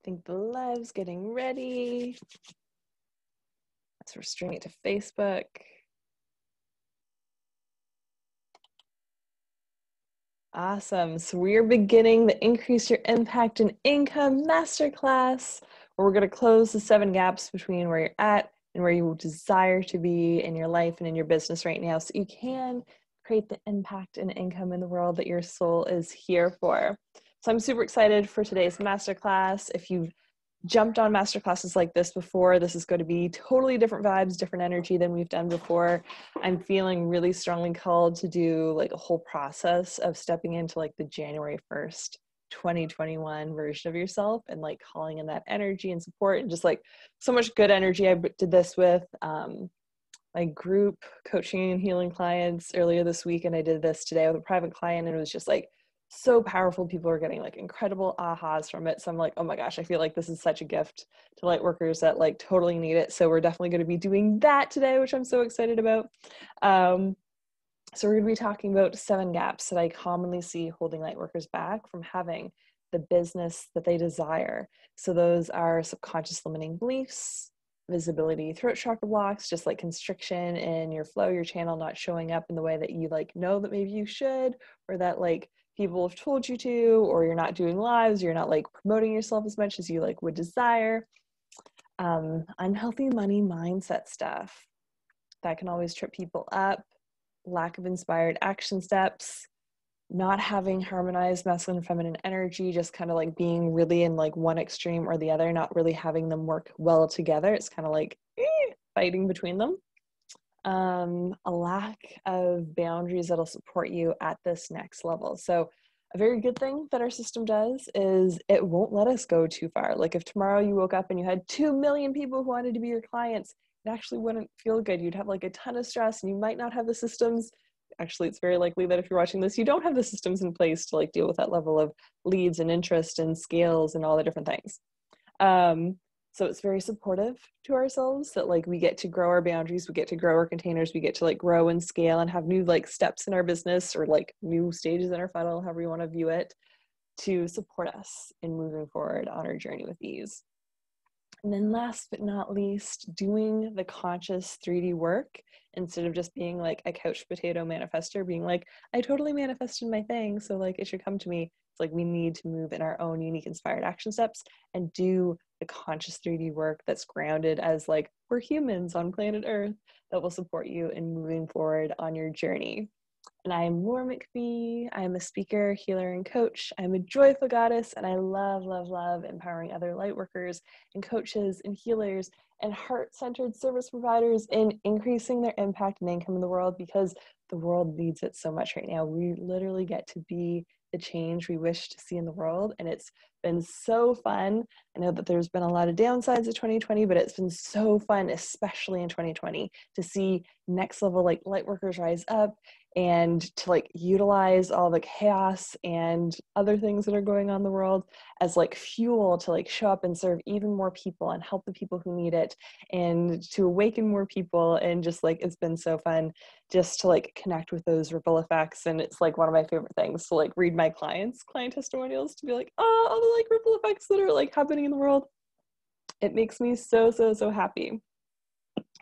think the live's getting ready. So we're streaming it to Facebook. Awesome. So we are beginning the Increase Your Impact and Income Masterclass, where we're going to close the 7 gaps between where you're at and where you desire to be in your life and in your business right now, so you can create the impact and income in the world that your soul is here for. So I'm super excited for today's masterclass. If you've jumped on masterclasses like this before, this is going to be totally different vibes, different energy than we've done before. I'm feeling really strongly called to do like a whole process of stepping into like the January 1st, 2021 version of yourself and like calling in that energy and support and just like so much good energy. I did this with my group coaching and healing clients earlier this week, and I did this today with a private client, and it was just like so powerful. People are getting like incredible ahas from it. So I'm like, oh my gosh, I feel like this is such a gift to light workers that like totally need it. So we're definitely going to be doing that today, which I'm so excited about. So we're going to be talking about 7 gaps that I commonly see holding light workers back from having the business that they desire. So those are subconscious limiting beliefs, visibility, throat chakra blocks, just like constriction in your flow, your channel not showing up in the way that you like know that maybe you should, or that like people have told you to, or you're not doing lives, you're not like promoting yourself as much as you like would desire. Unhealthy money mindset stuff that can always trip people up, lack of inspired action steps, not having harmonized masculine and feminine energy, just kind of like being really in like one extreme or the other, not really having them work well together. It's kind of like fighting between them. A lack of boundaries that'll support you at this next level. So a very good thing that our system does is it won't let us go too far. Like if tomorrow you woke up and you had 2 million people who wanted to be your clients, it actually wouldn't feel good. You'd have like a ton of stress and you might not have the systems. Actually, it's very likely that if you're watching this, you don't have the systems in place to like deal with that level of leads and interest and scales and all the different things. So it's very supportive to ourselves that like we get to grow our boundaries, we get to grow our containers, we get to like grow and scale and have new like steps in our business or like new stages in our funnel, however you want to view it, to support us in moving forward on our journey with ease. And then last but not least, doing the conscious 3D work instead of just being like a couch potato manifester, being like, I totally manifested my thing, so like it should come to me. It's like we need to move in our own unique inspired action steps and do the conscious 3D work that's grounded as like we're humans on planet Earth that will support you in moving forward on your journey. And I am Laura McPhee. I am a speaker, healer, and coach. I'm a joyful goddess, and I love, love, love empowering other light workers and coaches and healers and heart-centered service providers in increasing their impact and income in the world, because the world needs it so much right now. We literally get to be the change we wish to see in the world, and it's been so fun. I know that there's been a lot of downsides of 2020, but it's been so fun, especially in 2020, to see next level like light workers rise up and to like utilize all the chaos and other things that are going on in the world as like fuel to like show up and serve even more people and help the people who need it and to awaken more people. And just like it's been so fun just to like connect with those ripple effects. And it's like one of my favorite things to like read my client testimonials to be like, oh, all the like ripple effects that are like happening in the world. It makes me so, so, so happy.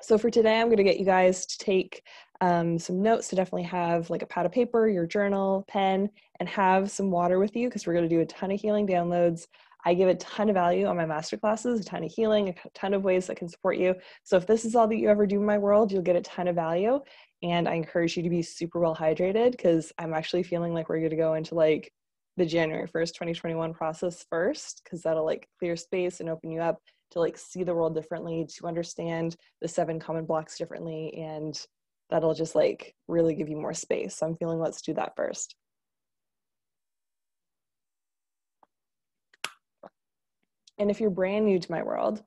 So for today, I'm going to get you guys to take some notes, to definitely have like a pad of paper, your journal, pen, and have some water with you, because we're going to do a ton of healing downloads. I give a ton of value on my masterclasses, a ton of healing, a ton of ways that can support you. So if this is all that you ever do in my world, you'll get a ton of value. And I encourage you to be super well hydrated, because I'm actually feeling like we're going to go into like the January 1st, 2021 process first, because that'll like clear space and open you up to like see the world differently, to understand the 7 common blocks differently, and that'll just like really give you more space. So I'm feeling let's do that first. And if you're brand new to my world,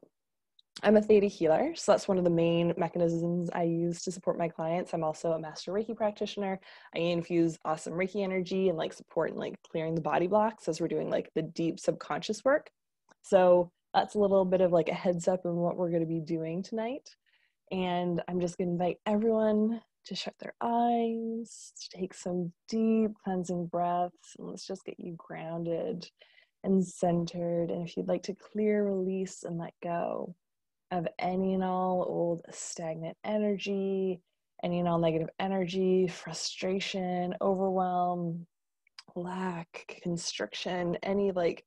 I'm a theta healer. So that's one of the main mechanisms I use to support my clients. I'm also a master Reiki practitioner. I infuse awesome Reiki energy and like support and like clearing the body blocks as we're doing like the deep subconscious work. So that's a little bit of like a heads up on what we're going to be doing tonight. And I'm just going to invite everyone to shut their eyes, to take some deep cleansing breaths, and let's just get you grounded and centered. And if you'd like to clear, release, and let go of any and all old stagnant energy, any and all negative energy, frustration, overwhelm, lack, constriction, any like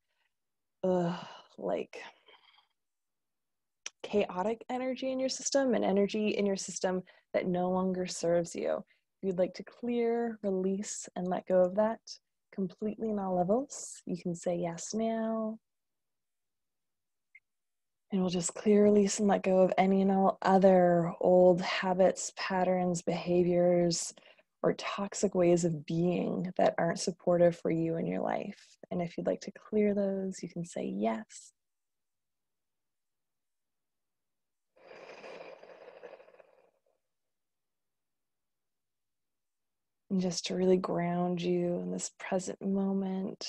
chaotic energy in your system and energy in your system that no longer serves you. If you'd like to clear, release, and let go of that completely on all levels, you can say yes now. And we'll just clear, release, and let go of any and all other old habits, patterns, behaviors, or toxic ways of being that aren't supportive for you in your life. And if you'd like to clear those, you can say yes. And just to really ground you in this present moment,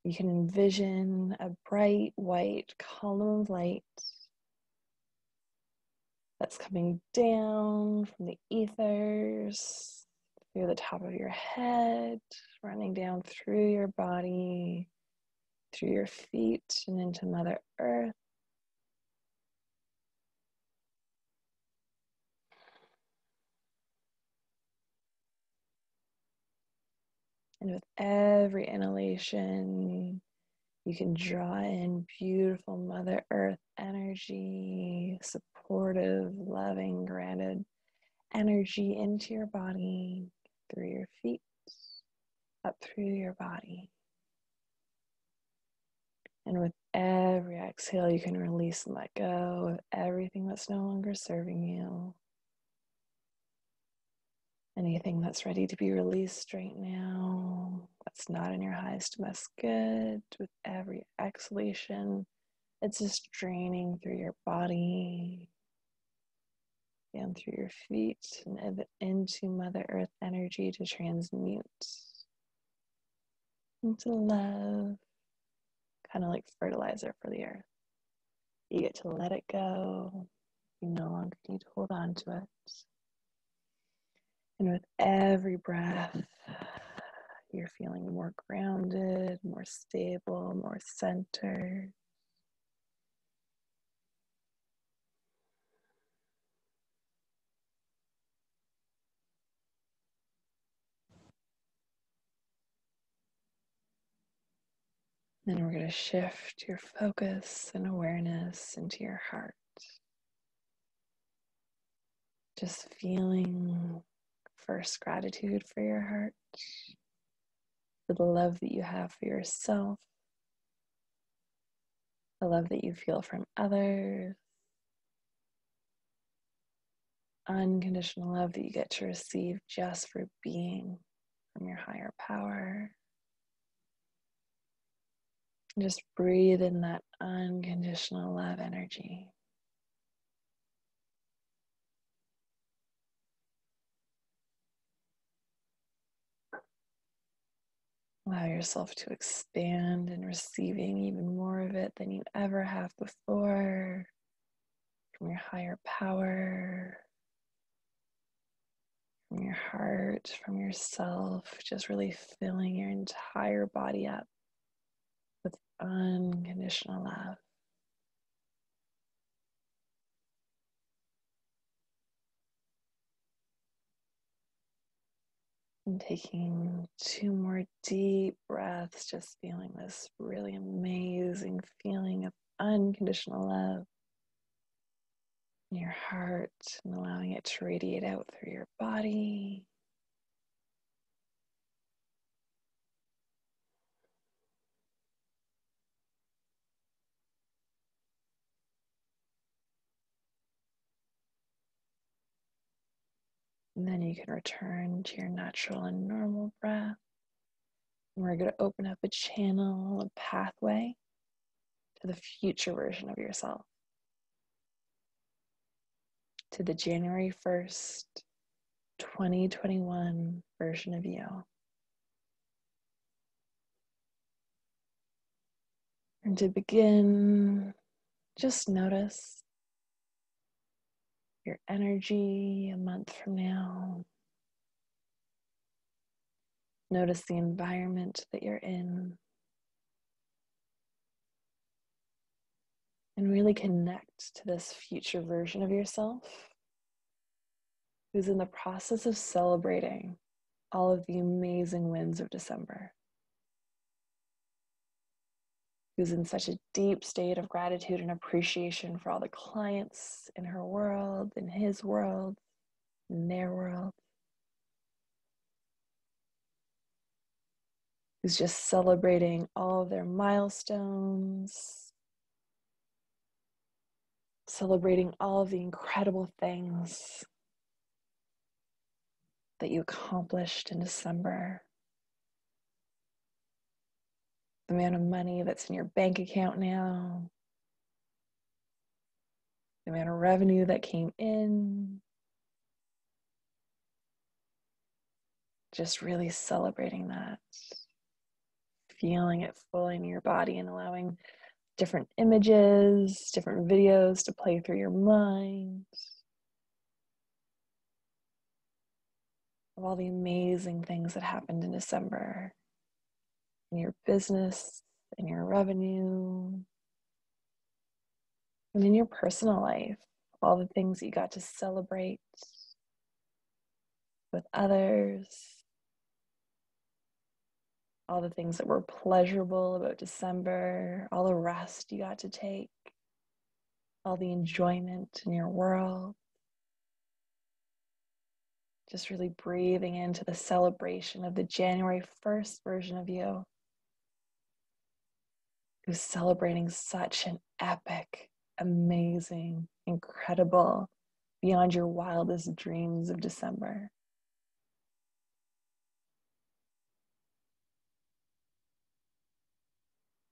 you can envision a bright white column of light that's coming down from the ethers, through the top of your head, running down through your body, through your feet, and into Mother Earth. And with every inhalation, you can draw in beautiful Mother Earth energy, supportive, loving, grounded energy into your body, through your feet, up through your body. And with every exhale, you can release and let go of everything that's no longer serving you. Anything that's ready to be released right now, that's not in your highest and best good. With every exhalation, it's just draining through your body, down through your feet, and into Mother Earth energy to transmute into love, kind of like fertilizer for the earth. You get to let it go. You no longer need to hold on to it. And with every breath, you're feeling more grounded, more stable, more centered. Then we're going to shift your focus and awareness into your heart. Just feeling first gratitude for your heart, for the love that you have for yourself, the love that you feel from others, unconditional love that you get to receive just for being from your higher power. And just breathe in that unconditional love energy. Allow yourself to expand in receiving even more of it than you ever have before, from your higher power, from your heart, from yourself, just really filling your entire body up with unconditional love. And taking 2 more deep breaths, just feeling this really amazing feeling of unconditional love in your heart and allowing it to radiate out through your body. And then you can return to your natural and normal breath. And we're going to open up a channel, a pathway to the future version of yourself, to the January 1st, 2021 version of you. And to begin, just notice your energy a month from now. notice the environment that you're in. And really connect to this future version of yourself who's in the process of celebrating all of the amazing wins of December. Who's in such a deep state of gratitude and appreciation for all the clients in her world, in his world, in their world. Who's just celebrating all of their milestones, celebrating all of the incredible things that you accomplished in December. The amount of money that's in your bank account now, the amount of revenue that came in, just really celebrating that, feeling it fully in your body and allowing different images, different videos to play through your mind of all the amazing things that happened in December in your business, in your revenue, and in your personal life, all the things that you got to celebrate with others, all the things that were pleasurable about December, all the rest you got to take, all the enjoyment in your world. Just really breathing into the celebration of the January 1st version of you, who's celebrating such an epic, amazing, incredible, beyond your wildest dreams of December.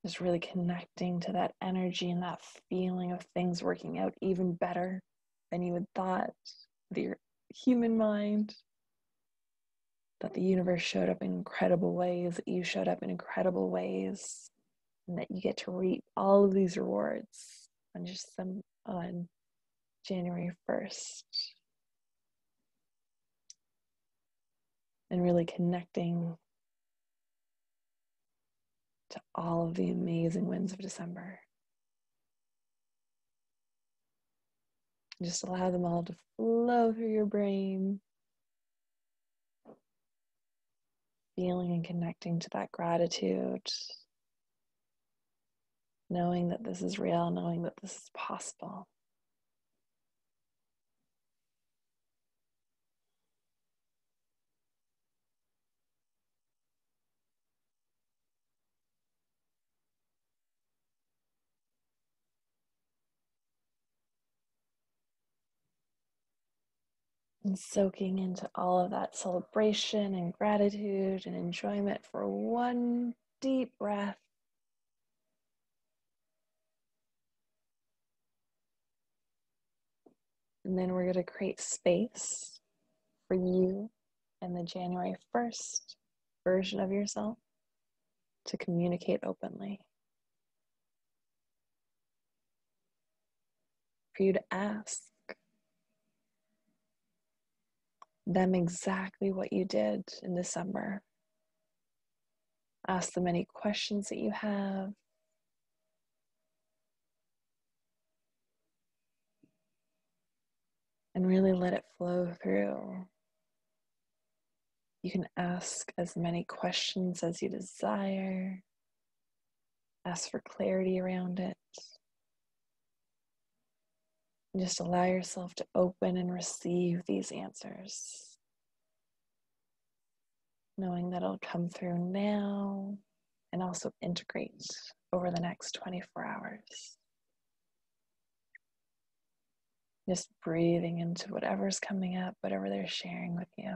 Just really connecting to that energy and that feeling of things working out even better than you had thought with your human mind, that the universe showed up in incredible ways, that you showed up in incredible ways, and that you get to reap all of these rewards on January 1st. And really connecting to all of the amazing wins of December. Just allow them all to flow through your brain, feeling and connecting to that gratitude, knowing that this is real, knowing that this is possible. And soaking into all of that celebration and gratitude and enjoyment for one deep breath. And then we're going to create space for you and the January 1st version of yourself to communicate openly. For you to ask them exactly what you did in December. Ask them any questions that you have. And really let it flow through. You can ask as many questions as you desire. Ask for clarity around it. And just allow yourself to open and receive these answers, knowing that it'll come through now and also integrate over the next 24 hours. Just breathing into whatever's coming up, whatever they're sharing with you.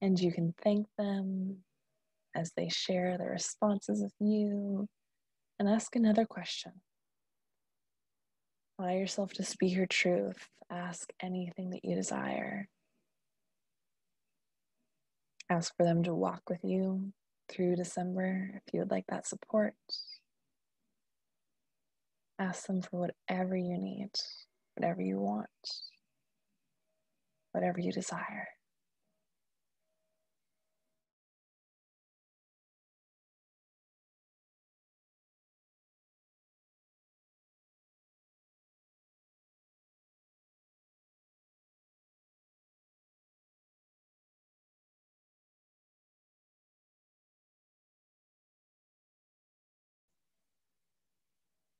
And you can thank them as they share their responses with you, and ask another question. Allow yourself to speak your truth. Ask anything that you desire. Ask for them to walk with you through December if you would like that support. Ask them for whatever you need, whatever you want, whatever you desire.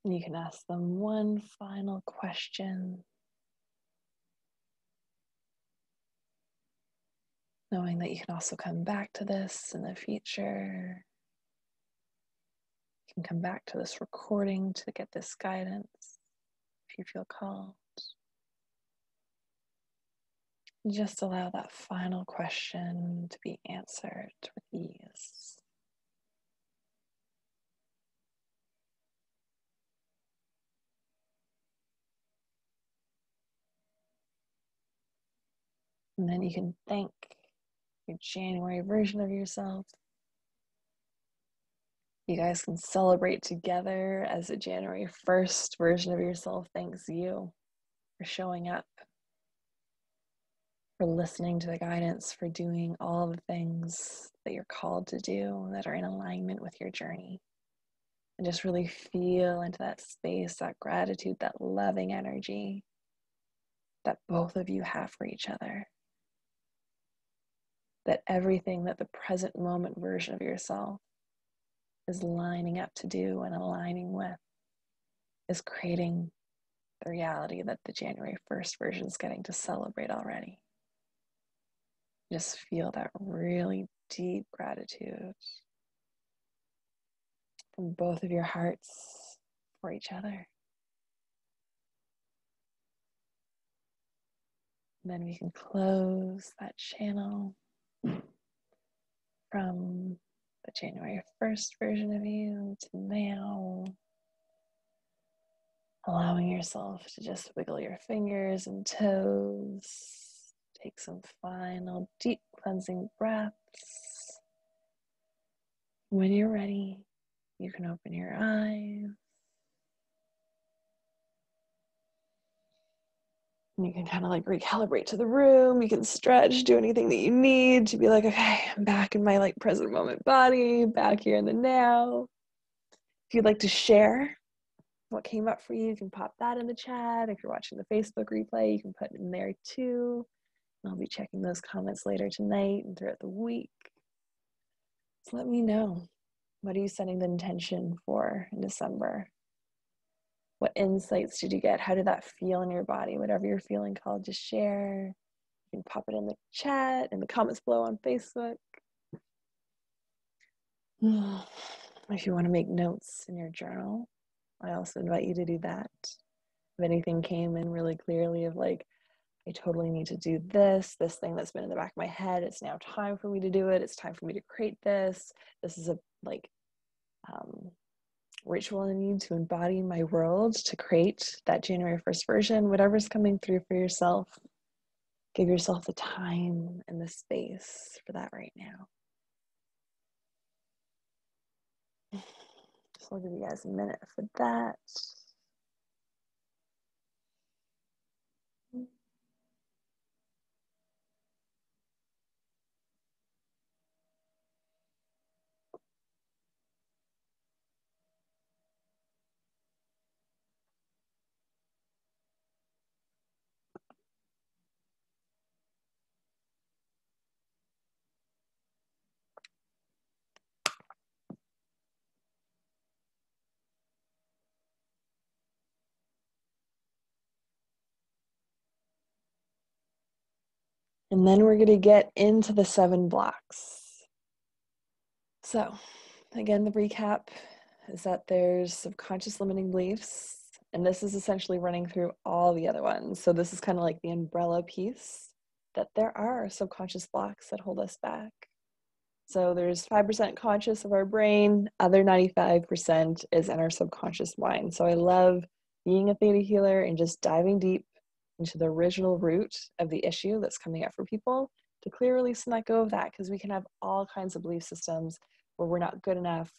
You can ask them one final question, knowing that you can also come back to this in the future. You can come back to this recording to get this guidance if you feel called. Just allow that final question to be answered with ease. And then you can thank your January version of yourself. You guys can celebrate together as a January 1st version of yourself thanks you for showing up, for listening to the guidance, for doing all the things that you're called to do that are in alignment with your journey. And just really feel into that space, that gratitude, that loving energy that both of you have for each other. That everything that the present moment version of yourself is lining up to do and aligning with is creating the reality that the January 1st version is getting to celebrate already. Just feel that really deep gratitude from both of your hearts for each other. And then we can close that channel from the January 1st version of you to now. Allowing yourself to just wiggle your fingers and toes. Take some final deep cleansing breaths. When you're ready, you can open your eyes. And you can kind of like recalibrate to the room. You can stretch, do anything that you need to be like, okay, I'm back in my like present moment body, back here in the now. If you'd like to share what came up for you, you can pop that in the chat. If you're watching the Facebook replay, you can put it in there too. And I'll be checking those comments later tonight and throughout the week. So let me know. What are you setting the intention for in December? What insights did you get? How did that feel in your body? Whatever you're feeling called to share, you can pop it in the chat, in the comments below on Facebook. If you want to make notes in your journal, I also invite you to do that. If anything came in really clearly of like, I totally need to do this thing that's been in the back of my head, it's now time for me to do it. It's time for me to create this. This is a like ritual I need to embody in my world to create that January 1st version. Whatever's coming through for yourself, give yourself the time and the space for that right now. So I'll give you guys a minute for that. And then we're going to get into the 7 blocks. So again, the recap is that there's subconscious limiting beliefs, and this is essentially running through all the other ones. So this is kind of like the umbrella piece, that there are subconscious blocks that hold us back. So there's 5% conscious of our brain, other 95% is in our subconscious mind. So I love being a theta healer and just diving deep into the original root of the issue that's coming up for people, to clear, release, and let go of that, because we can have all kinds of belief systems where we're not good enough,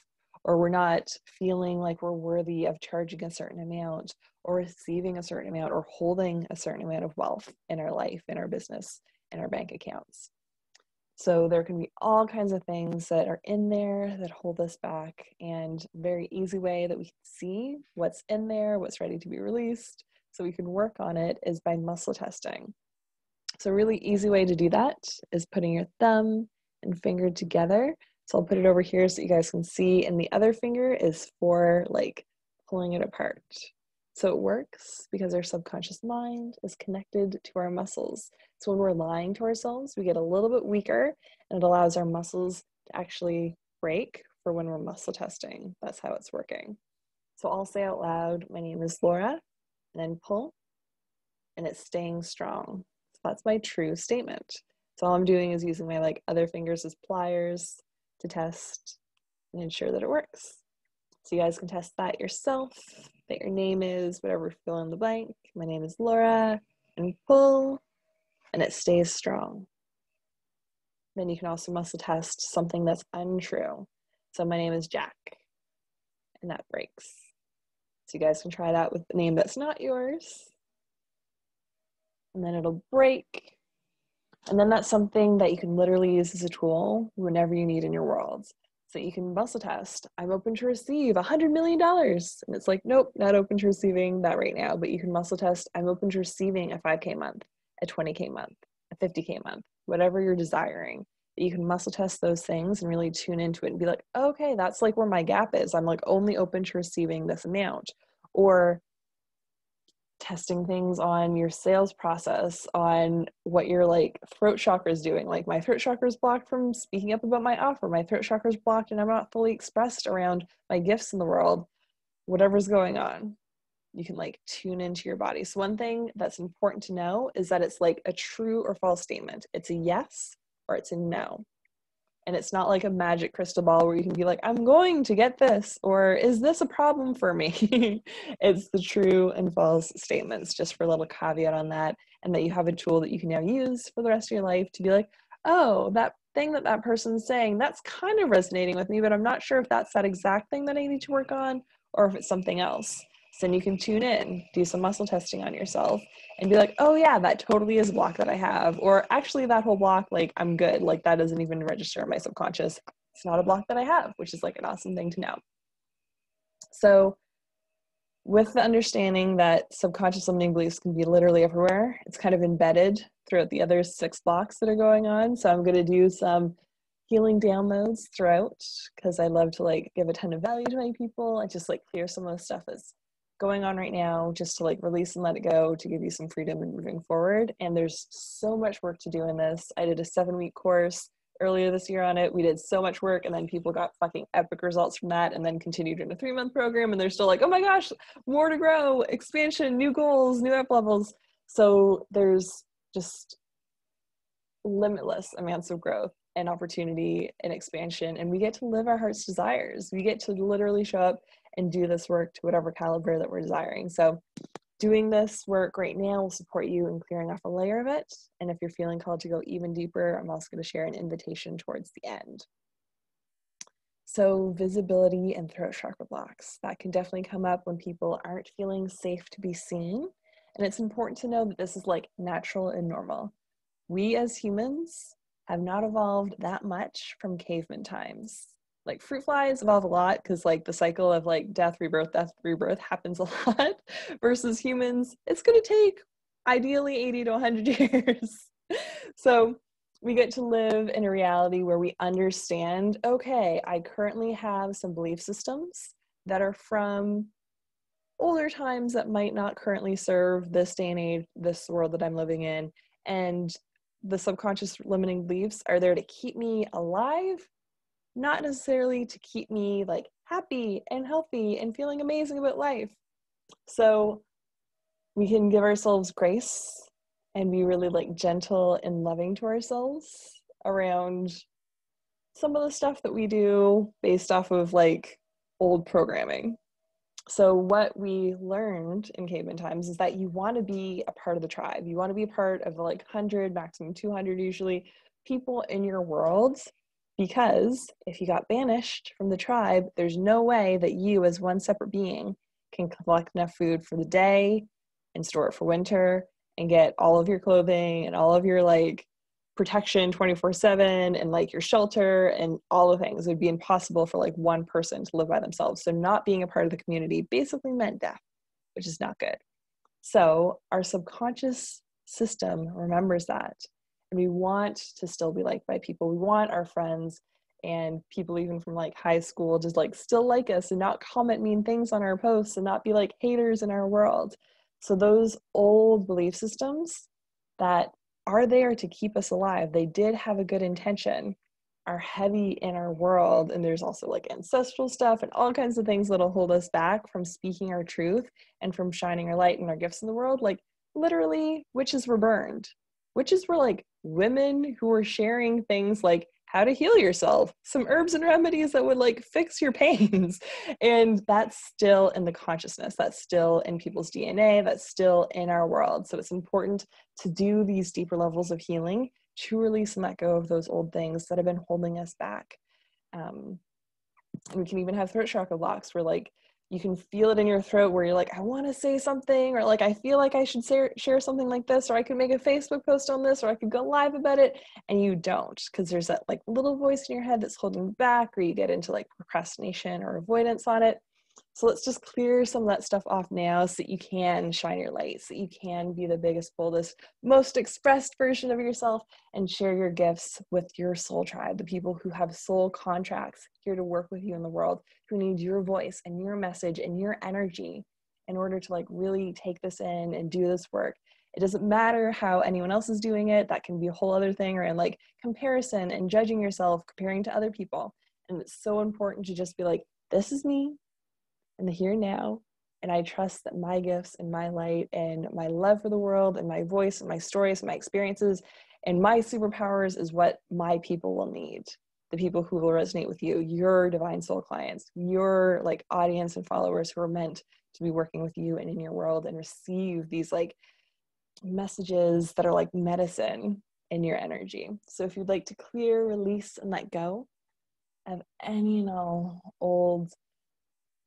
or we're not feeling like we're worthy of charging a certain amount, or receiving a certain amount, or holding a certain amount of wealth in our life, in our business, in our bank accounts. So there can be all kinds of things that are in there that hold us back, and a very easy way that we can see what's in there, what's ready to be released, so we can work on it, is by muscle testing. So a really easy way to do that is putting your thumb and finger together. So I'll put it over here so you guys can see, and the other finger is for like pulling it apart. So it works because our subconscious mind is connected to our muscles. So when we're lying to ourselves, we get a little bit weaker, and it allows our muscles to actually break for when we're muscle testing. That's how it's working. So I'll say out loud, my name is Laura, and then pull, and it's staying strong. So that's my true statement. So all I'm doing is using my like other fingers as pliers to test and ensure that it works. So you guys can test that yourself, that your name is whatever, fill in the blank. My name is Laura, and pull, and it stays strong. Then you can also muscle test something that's untrue. So my name is Jack, and that breaks. So you guys can try that with the name that's not yours, and then it'll break. And then that's something that you can literally use as a tool whenever you need in your world. So you can muscle test, I'm open to receive $100 million. And it's like, nope, not open to receiving that right now. But you can muscle test, I'm open to receiving a 5K month, a 20K month, a 50K month, whatever you're desiring. You can muscle test those things and really tune into it and be like, okay, that's like where my gap is. I'm like only open to receiving this amount. Or testing things on your sales process, on what your like throat chakra is doing. Like my throat chakra is blocked from speaking up about my offer. My throat chakra is blocked and I'm not fully expressed around my gifts in the world. Whatever's going on, you can like tune into your body. So one thing that's important to know is that it's like a true or false statement. It's a yes or it's a no. And it's not like a magic crystal ball where you can be like, I'm going to get this, or is this a problem for me? It's the true and false statements, just for a little caveat on that, and that you have a tool that you can now use for the rest of your life to be like, oh, that thing that that person's saying, that's kind of resonating with me, but I'm not sure if that's that exact thing that I need to work on, or if it's something else. So then you can tune in, do some muscle testing on yourself, and be like, oh yeah, that totally is a block that I have. Or actually that whole block, like I'm good. Like that doesn't even register in my subconscious. It's not a block that I have, which is like an awesome thing to know. So with the understanding that subconscious limiting beliefs can be literally everywhere, it's kind of embedded throughout the other 6 blocks that are going on. So I'm going to do some healing downloads throughout, because I love to like give a ton of value to my people. I just like clear some of the stuff that's going on right now, just to like release and let it go, to give you some freedom in moving forward. And there's so much work to do in this. I did a 7-week course earlier this year on it. We did so much work, and then people got fucking epic results from that, and then continued in a 3-month program, and they're still like, oh my gosh, more to grow, expansion, new goals, new up levels. So there's just limitless amounts of growth and opportunity and expansion, and we get to live our heart's desires. We get to literally show up and do this work to whatever caliber that we're desiring. So doing this work right now will support you in clearing off a layer of it. And if you're feeling called to go even deeper, I'm also going to share an invitation towards the end. So visibility and throat chakra blocks, that can definitely come up when people aren't feeling safe to be seen. And it's important to know that this is like natural and normal. We as humans have not evolved that much from caveman times. Like fruit flies evolve a lot because like the cycle of like death, rebirth happens a lot, versus humans, it's going to take ideally 80 to 100 years. So we get to live in a reality where we understand, okay, I currently have some belief systems that are from older times that might not currently serve this day and age, this world that I'm living in. And the subconscious limiting beliefs are there to keep me alive, not necessarily to keep me like happy and healthy and feeling amazing about life. So we can give ourselves grace and be really like gentle and loving to ourselves around some of the stuff that we do based off of like old programming. So what we learned in caveman times is that you want to be a part of the tribe. You want to be a part of the like 100, maximum 200 usually, people in your world, because if you got banished from the tribe, there's no way that you as one separate being can collect enough food for the day and store it for winter and get all of your clothing and all of your like protection 24/7 and like your shelter and all the things. It would be impossible for like one person to live by themselves. So not being a part of the community basically meant death, which is not good. So our subconscious system remembers that. And we want to still be liked by people. We want our friends and people even from like high school to like still like us and not comment mean things on our posts and not be like haters in our world. So those old belief systems that are there to keep us alive, they did have a good intention, are heavy in our world. And there's also like ancestral stuff and all kinds of things that'll hold us back from speaking our truth and from shining our light and our gifts in the world. Like literally witches were burned. Witches were like women who were sharing things like how to heal yourself, some herbs and remedies that would like fix your pains. And that's still in the consciousness, that's still in people's DNA, that's still in our world. So it's important to do these deeper levels of healing to release and let go of those old things that have been holding us back. We can even have throat chakra blocks where like you can feel it in your throat where you're like, I want to say something, or like I feel like I should share something like this, or I could make a Facebook post on this, or I could go live about it, and you don't, because there's that like little voice in your head that's holding you back, or you get into like procrastination or avoidance on it. So let's just clear some of that stuff off now so that you can shine your light, so that you can be the biggest, boldest, most expressed version of yourself and share your gifts with your soul tribe, the people who have soul contracts here to work with you in the world, who need your voice and your message and your energy in order to like really take this in and do this work. It doesn't matter how anyone else is doing it. That can be a whole other thing, or in like comparison and judging yourself, comparing to other people. And it's so important to just be like, this is me in the here and now, and I trust that my gifts and my light and my love for the world and my voice and my stories and my experiences and my superpowers is what my people will need. The people who will resonate with you, your divine soul clients, your like audience and followers who are meant to be working with you and in your world and receive these like messages that are like medicine in your energy. So if you'd like to clear, release, and let go of any and all old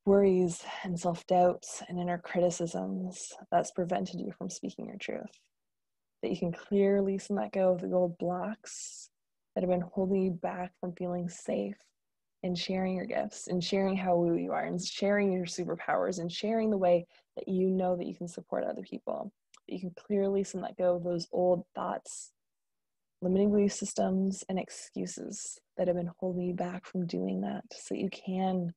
worries and self-doubts and inner criticisms that's prevented you from speaking your truth, that you can clear, release, and let go of the old blocks that have been holding you back from feeling safe and sharing your gifts and sharing how woo you are and sharing your superpowers and sharing the way that you know that you can support other people, that you can clear, release, and let go of those old thoughts, limiting belief systems, and excuses that have been holding you back from doing that, so that you can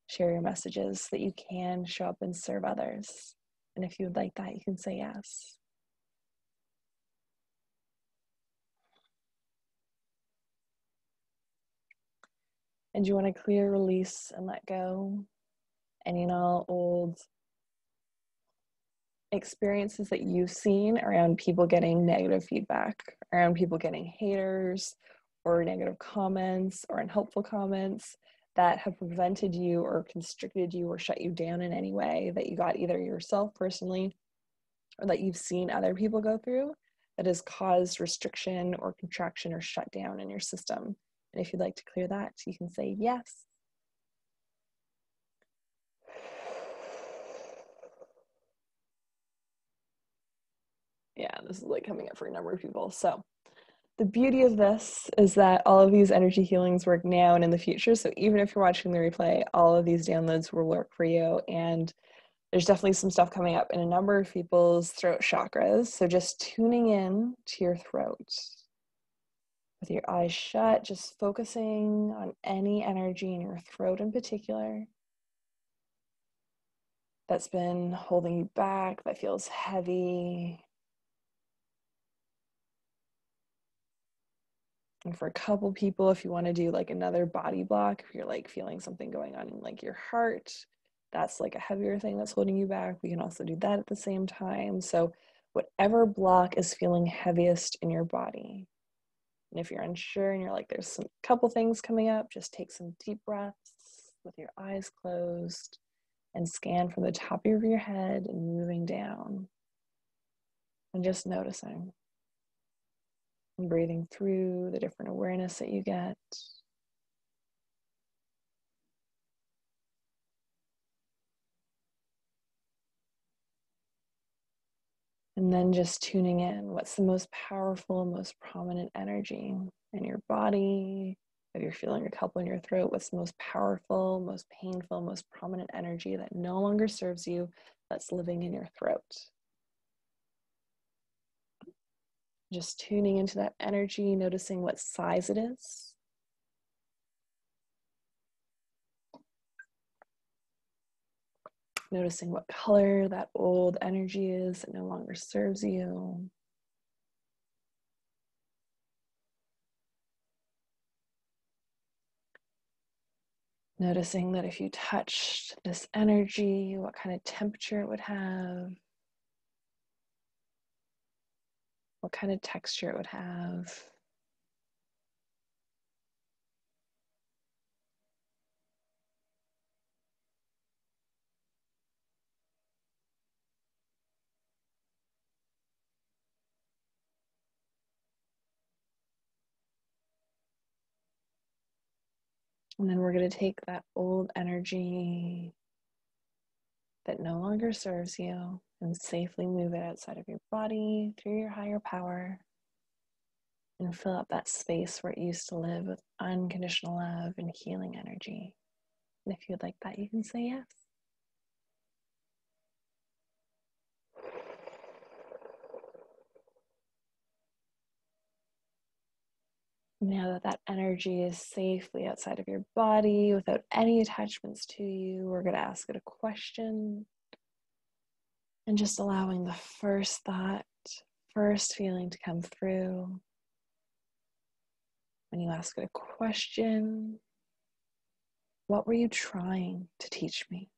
share your messages, so that you can show up and serve others. And if you would like that, you can say yes. And you want to clear, release, and let go any and all old experiences that you've seen around people getting negative feedback, around people getting haters or negative comments or unhelpful comments that have prevented you or constricted you or shut you down in any way, that you got either yourself personally or that you've seen other people go through, that has caused restriction or contraction or shutdown in your system. And if you'd like to clear that, you can say yes. Yeah, this is like coming up for a number of people. So the beauty of this is that all of these energy healings work now and in the future. So even if you're watching the replay, all of these downloads will work for you. And there's definitely some stuff coming up in a number of people's throat chakras. So just tuning in to your throat with your eyes shut, just focusing on any energy in your throat in particular that's been holding you back, that feels heavy. And for a couple people, if you want to do like another body block, if you're like feeling something going on in like your heart, that's like a heavier thing that's holding you back, we can also do that at the same time. So whatever block is feeling heaviest in your body. And if you're unsure and you're like, there's some couple things coming up, just take some deep breaths with your eyes closed and scan from the top of your head and moving down and just noticing and breathing through the different awareness that you get. And then just tuning in. What's the most powerful, most prominent energy in your body? If you're feeling a couple in your throat, what's the most powerful, most painful, most prominent energy that no longer serves you, that's living in your throat? Just tuning into that energy, noticing what size it is. Noticing what color that old energy is that no longer serves you. Noticing that if you touched this energy, what kind of temperature it would have, what kind of texture it would have. And then we're going to take that old energy that no longer serves you and safely move it outside of your body through your higher power and fill up that space where it used to live with unconditional love and healing energy. And if you'd like that, you can say yes. Now that that energy is safely outside of your body without any attachments to you, we're going to ask it a question and just allowing the first thought, first feeling to come through. When you ask it a question, what were you trying to teach me?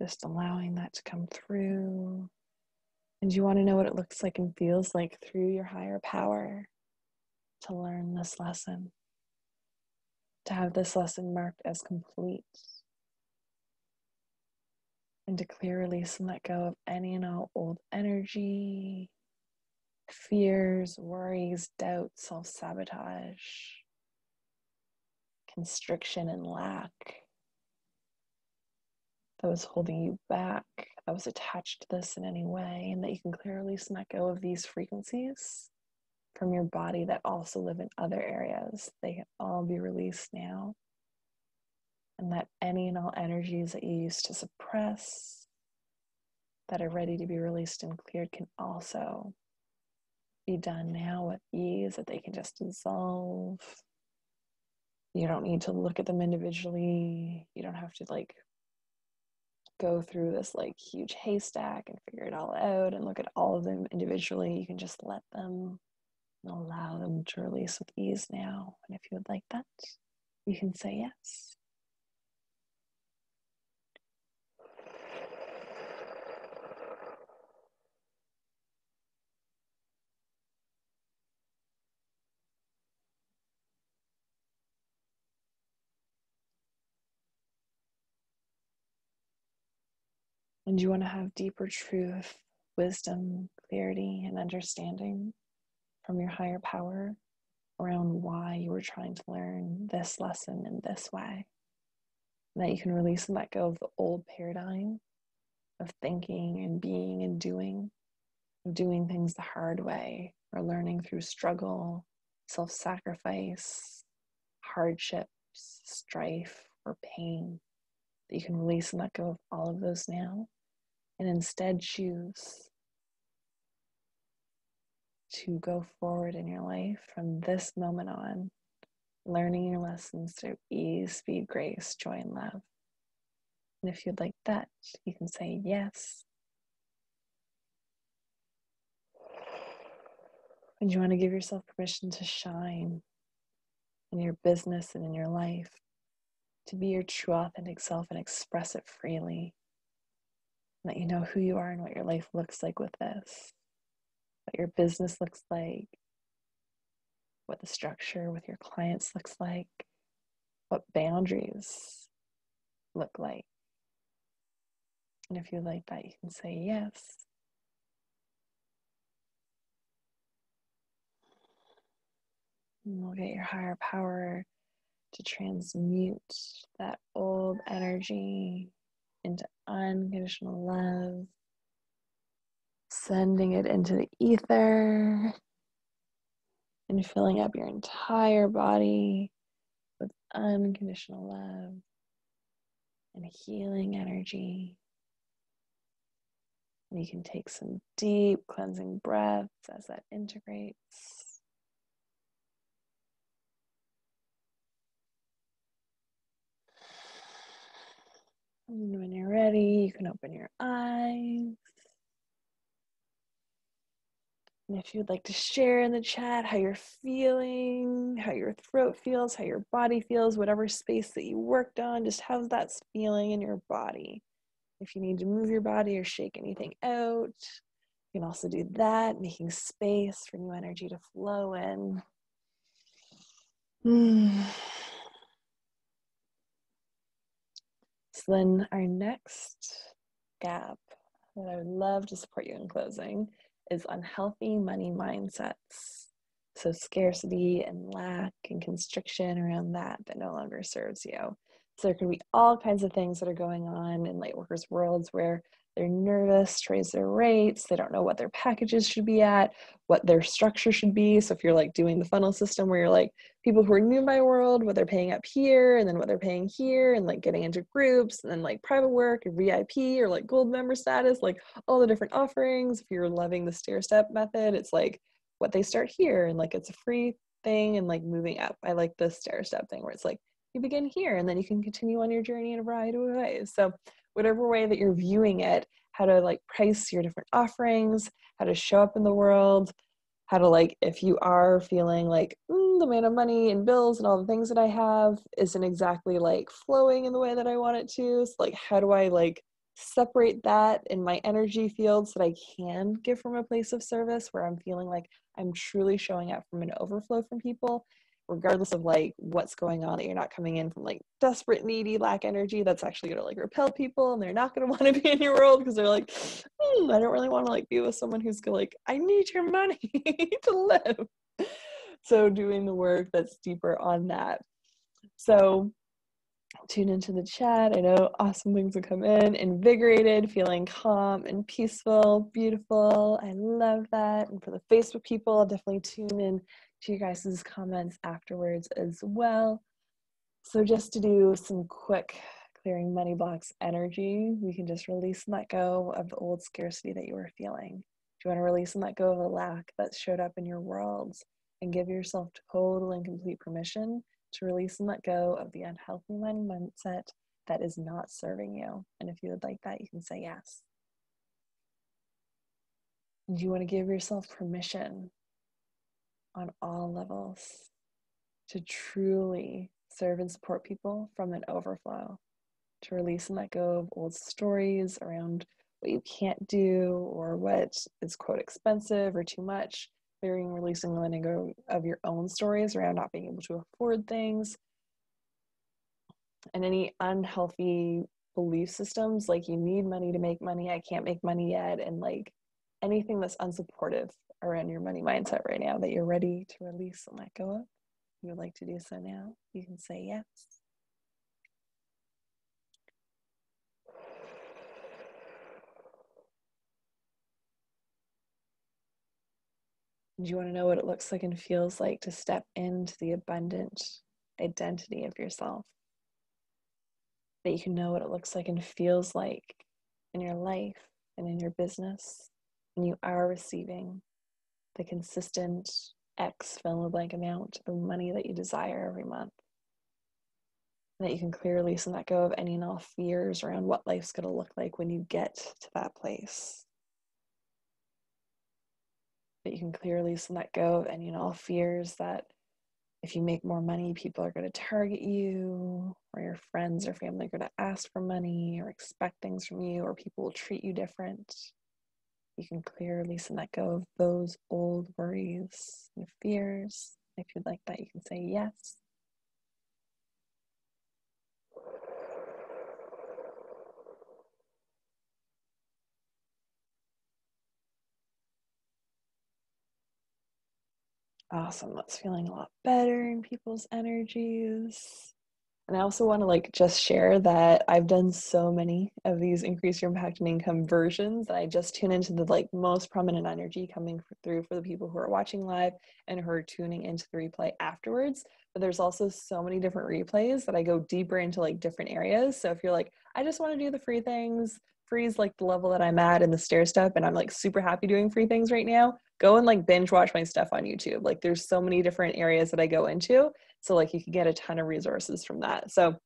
Just allowing that to come through. And you want to know what it looks like and feels like through your higher power to learn this lesson, to have this lesson marked as complete, and to clear, release, and let go of any and all old energy, fears, worries, doubts, self-sabotage, constriction, and lack that was holding you back, that was attached to this in any way, and that you can clear, release, and let go of these frequencies from your body that also live in other areas. They can all be released now. And that any and all energies that you used to suppress that are ready to be released and cleared can also be done now with ease, that they can just dissolve. You don't need to look at them individually. You don't have to go through this huge haystack and figure it all out and look at all of them individually. You can just let them and allow them to release with ease now. And if you would like that, you can say yes. And you want to have deeper truth, wisdom, clarity, and understanding from your higher power around why you were trying to learn this lesson in this way. And that you can release and let go of the old paradigm of thinking and being and doing things the hard way, or learning through struggle, self-sacrifice, hardships, strife, or pain. That you can release and let go of all of those now, and instead choose to go forward in your life from this moment on, learning your lessons through ease, speed, grace, joy, and love. And if you'd like that, you can say yes. And you want to give yourself permission to shine in your business and in your life, to be your true authentic self and express it freely. And that you know who you are and what your life looks like with this, what your business looks like, what the structure with your clients looks like, what boundaries look like. And if you like that, you can say yes. And we'll get your higher power to transmute that old energy into unconditional love, sending it into the ether and filling up your entire body with unconditional love and healing energy. And you can take some deep cleansing breaths as that integrates. And when you're ready, you can open your eyes. And if you'd like to share in the chat how you're feeling, how your throat feels, how your body feels, whatever space that you worked on, just how's that feeling in your body? If you need to move your body or shake anything out, you can also do that, making space for new energy to flow in. So then our next gap that I would love to support you in closing is unhealthy money mindsets. So scarcity and lack and constriction around that no longer serves you. So there could be all kinds of things that are going on in lightworkers' worlds where they're nervous to raise their rates. They don't know what their packages should be at, what their structure should be. So if you're like doing the funnel system where you're like, people who are new to my world, what they're paying up here and then what they're paying here and like getting into groups and then like private work or VIP or like gold member status, like all the different offerings. If you're loving the stair step method, it's like what they start here and like it's a free thing and like moving up. I like the stair step thing where it's like you begin here and then you can continue on your journey in a variety of ways. So whatever way that you're viewing it, how to like price your different offerings, how to show up in the world, how to like, if you are feeling like the amount of money and bills and all the things that I have isn't exactly like flowing in the way that I want it to. So like, how do I like separate that in my energy field so that I can give from a place of service where I'm feeling like I'm truly showing up from an overflow from people, regardless of like what's going on, that you're not coming in from like desperate, needy, lack energy that's actually going to like repel people and they're not going to want to be in your world because they're like, I don't really want to like be with someone who's gonna like, I need your money to live. So doing the work that's deeper on that. So tune into the chat. I know awesome things will come in. Invigorated, feeling calm and peaceful, beautiful. I love that. And for the Facebook people, I'll definitely tune in to you guys' comments afterwards as well. So just to do some quick clearing money blocks energy, we can just release and let go of the old scarcity that you were feeling. Do you want to release and let go of the lack that showed up in your worlds and give yourself total and complete permission to release and let go of the unhealthy money mindset that is not serving you? And if you would like that, you can say yes. And you want to give yourself permission on all levels to truly serve and support people from an overflow, to release and let go of old stories around what you can't do or what is quote expensive or too much. Clearing, releasing, and letting go of your own stories around not being able to afford things and any unhealthy belief systems like you need money to make money, I can't make money yet, and like anything that's unsupportive around your money mindset right now that you're ready to release and let go of. If you would like to do so now, you can say yes. Do you want to know what it looks like and feels like to step into the abundant identity of yourself? That you can know what it looks like and feels like in your life and in your business, and you are receiving the consistent X fill in the blank amount of money that you desire every month. And that you can clearly release and let go of any and all fears around what life's going to look like when you get to that place. That you can clearly release and let go of any and all fears that if you make more money, people are going to target you, or your friends or family are going to ask for money or expect things from you, or people will treat you different. You can clear, release, and let go of those old worries and fears. If you'd like that, you can say yes. Awesome. That's feeling a lot better in people's energies. And I also want to like just share that I've done so many of these increase your impact and income versions that I just tune into the like most prominent energy coming through for the people who are watching live and who are tuning into the replay afterwards. But there's also so many different replays that I go deeper into like different areas. So if you're like, I just want to do the free things, free is like the level that I'm at in the stair step, and I'm like super happy doing free things right now, go and like binge watch my stuff on YouTube. Like there's so many different areas that I go into. So like you can get a ton of resources from that. So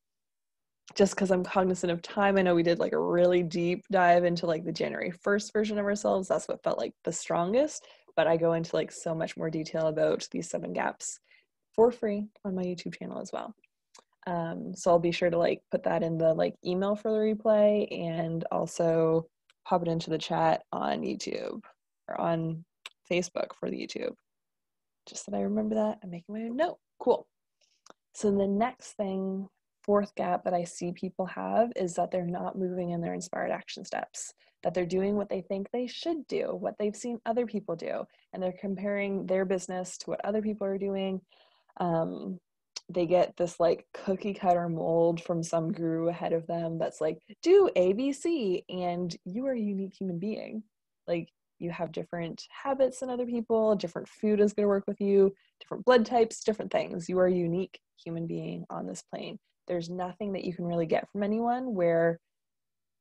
just because I'm cognizant of time, I know we did like a really deep dive into like the January 1st version of ourselves. That's what felt like the strongest, but I go into like so much more detail about these 7 gaps for free on my YouTube channel as well. So I'll be sure to like put that in the like email for the replay and also pop it into the chat on YouTube or on Facebook for the YouTube. Just that I remember that. I'm making my own note. Cool. So the next thing, 4th gap that I see people have is that they're not moving in their inspired action steps, that they're doing what they think they should do, what they've seen other people do, and they're comparing their business to what other people are doing. They get this like cookie cutter mold from some guru ahead of them that's like, do ABC, and you are a unique human being. Like you have different habits than other people, different food is going to work with you, different blood types, different things. You are a unique human being on this plane. There's nothing that you can really get from anyone where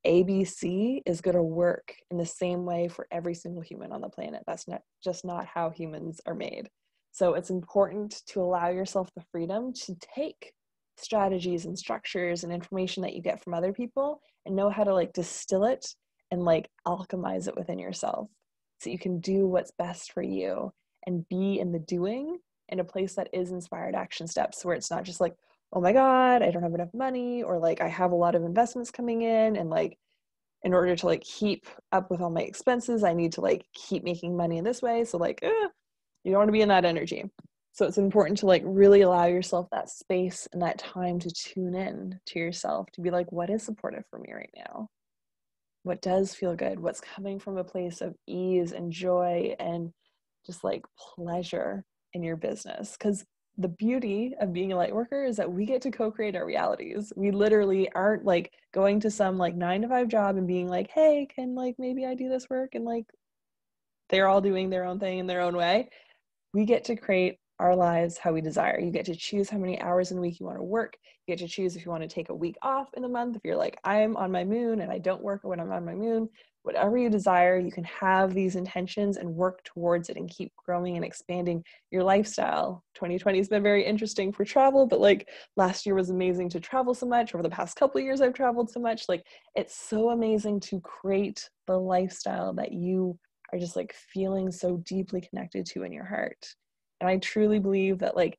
ABC is going to work in the same way for every single human on the planet. That's not how humans are made. So it's important to allow yourself the freedom to take strategies and structures and information that you get from other people and know how to like distill it and like alchemize it within yourself so you can do what's best for you and be in the doing in a place that is inspired action steps, where it's not just like, oh my God, I don't have enough money, or like I have a lot of investments coming in, and like in order to like keep up with all my expenses, I need to like keep making money in this way. So like, you don't want to be in that energy. So it's important to like really allow yourself that space and that time to tune in to yourself, to be like, what is supportive for me right now? What does feel good? What's coming from a place of ease and joy and just like pleasure in your business? Because the beauty of being a light worker is that we get to co-create our realities. We literally aren't like going to some like 9-to-5 job and being like, hey, can like maybe I do this work? And like they're all doing their own thing in their own way. We get to create our lives how we desire. You get to choose how many hours in a week you want to work. You get to choose if you want to take a week off in a month. If you're like, I'm on my moon and I don't work when I'm on my moon, whatever you desire, you can have these intentions and work towards it and keep growing and expanding your lifestyle. 2020 has been very interesting for travel, but like last year was amazing to travel so much. Over the past couple of years, I've traveled so much. Like it's so amazing to create the lifestyle that you are just like feeling so deeply connected to in your heart. And I truly believe that like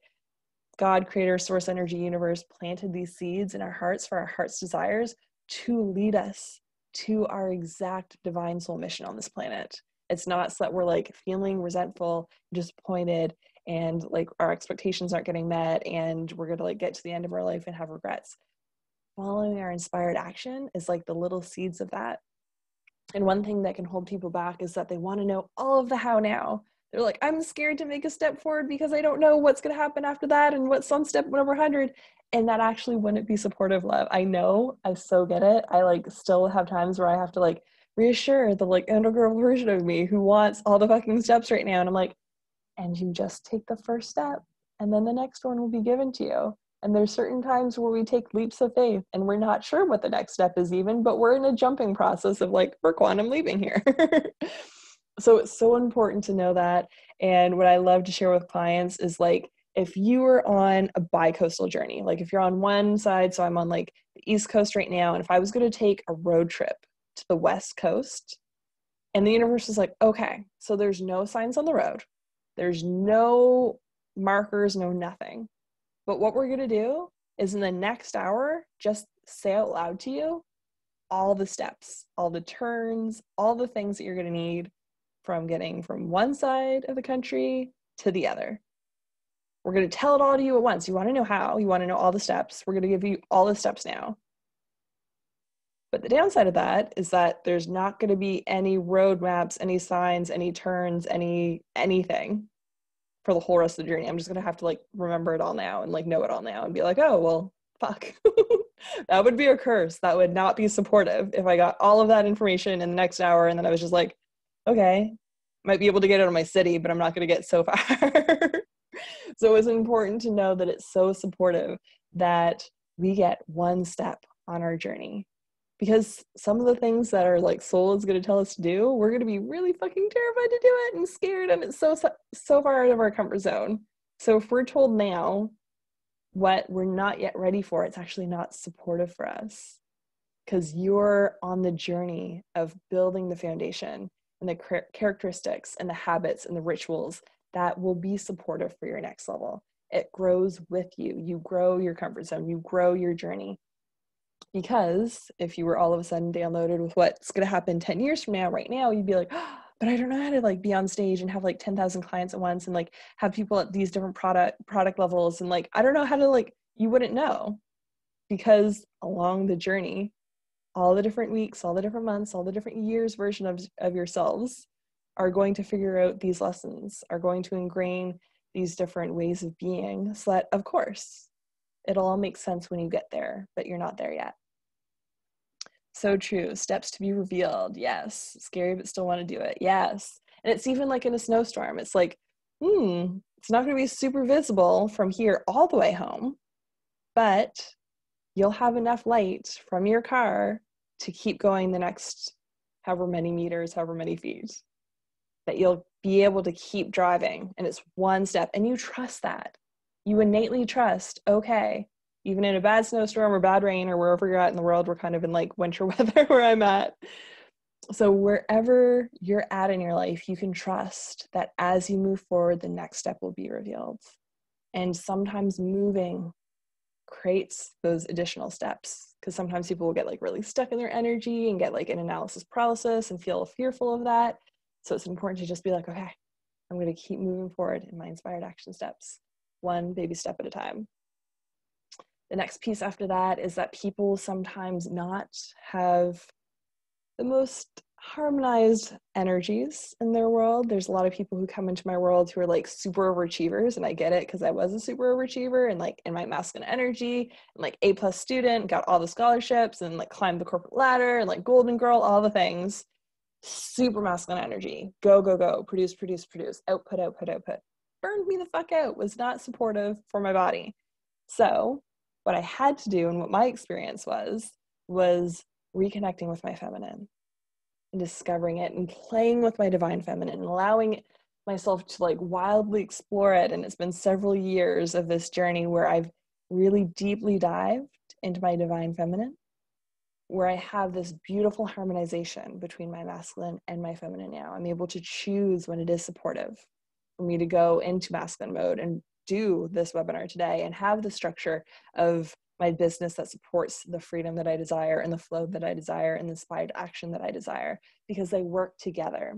God, creator, source, energy, universe planted these seeds in our hearts for our heart's desires to lead us to our exact divine soul mission on this planet. It's not so that we're like feeling resentful, disappointed, and like our expectations aren't getting met and we're going to like get to the end of our life and have regrets. Following our inspired action is like the little seeds of that. And one thing that can hold people back is that they want to know all of the how now. They're like, I'm scared to make a step forward because I don't know what's going to happen after that and what's on step number 100. And that actually wouldn't be supportive love. I know, I so get it. I like still have times where I have to like reassure the like inner girl version of me who wants all the fucking steps right now. And I'm like, and you just take the first step and then the next one will be given to you. And there's certain times where we take leaps of faith and we're not sure what the next step is even, but we're in a jumping process of like, we're quantum leaping here. So it's so important to know that. And what I love to share with clients is like, if you are on a bi-coastal journey, like if you're on one side, so I'm on like the East Coast right now, and if I was going to take a road trip to the West Coast, and the universe is like, okay, so there's no signs on the road, there's no markers, no nothing. But what we're going to do is in the next hour, just say out loud to you all the steps, all the turns, all the things that you're going to need from getting from one side of the country to the other. We're going to tell it all to you at once. You want to know how, you want to know all the steps. We're going to give you all the steps now. But the downside of that is that there's not going to be any roadmaps, any signs, any turns, anything. for the whole rest of the journey. I'm just gonna have to like remember it all now and like know it all now and be like, oh well, fuck. That would be a curse. That would not be supportive if I got all of that information in the next hour and then I was just like, okay, might be able to get out of my city, but I'm not going to get so far. So it's important to know that it's so supportive that we get one step on our journey, because some of the things that our like soul is going to tell us to do, we're going to be really fucking terrified to do it and scared, and it's so far out of our comfort zone. So if we're told now what we're not yet ready for, it's actually not supportive for us, because you're on the journey of building the foundation and the characteristics and the habits and the rituals that will be supportive for your next level. It grows with you. You grow your comfort zone. You grow your journey. Because if you were all of a sudden downloaded with what's going to happen 10 years from now, right now, you'd be like, oh, but I don't know how to like be on stage and have like 10,000 clients at once and like have people at these different product levels. And like, I don't know how to like, you wouldn't know, because along the journey, all the different weeks, all the different months, all the different years version of yourselves are going to figure out these lessons, are going to ingrain these different ways of being, so that of course it'll all make sense when you get there, but you're not there yet. So true. Steps to be revealed. Yes. Scary, but still want to do it. Yes. And it's even like in a snowstorm. It's like, it's not going to be super visible from here all the way home, but you'll have enough light from your car to keep going the next however many meters, however many feet, that you'll be able to keep driving. And it's one step. And you trust that. You innately trust, okay, even in a bad snowstorm or bad rain or wherever you're at in the world, we're kind of in like winter weather where I'm at. So wherever you're at in your life, you can trust that as you move forward, the next step will be revealed. And sometimes moving creates those additional steps, because sometimes people will get like really stuck in their energy and get like an analysis paralysis and feel fearful of that. So it's important to just be like, okay, I'm going to keep moving forward in my inspired action steps, one baby step at a time. The next piece after that is that people sometimes not have the most harmonized energies in their world. There's a lot of people who come into my world who are like super overachievers, and I get it, because I was a super overachiever and like in my masculine energy and like A+ student, got all the scholarships and like climbed the corporate ladder and like golden girl, all the things. Super masculine energy, go, produce, output. Burned me the fuck out, was not supportive for my body. So what I had to do, and what my experience was reconnecting with my feminine and discovering it and playing with my divine feminine and allowing myself to like wildly explore it. And it's been several years of this journey where I've really deeply dived into my divine feminine, where I have this beautiful harmonization between my masculine and my feminine now. I'm able to choose when it is supportive for me to go into masculine mode and do this webinar today and have the structure of my business that supports the freedom that I desire and the flow that I desire and the inspired action that I desire, because they work together.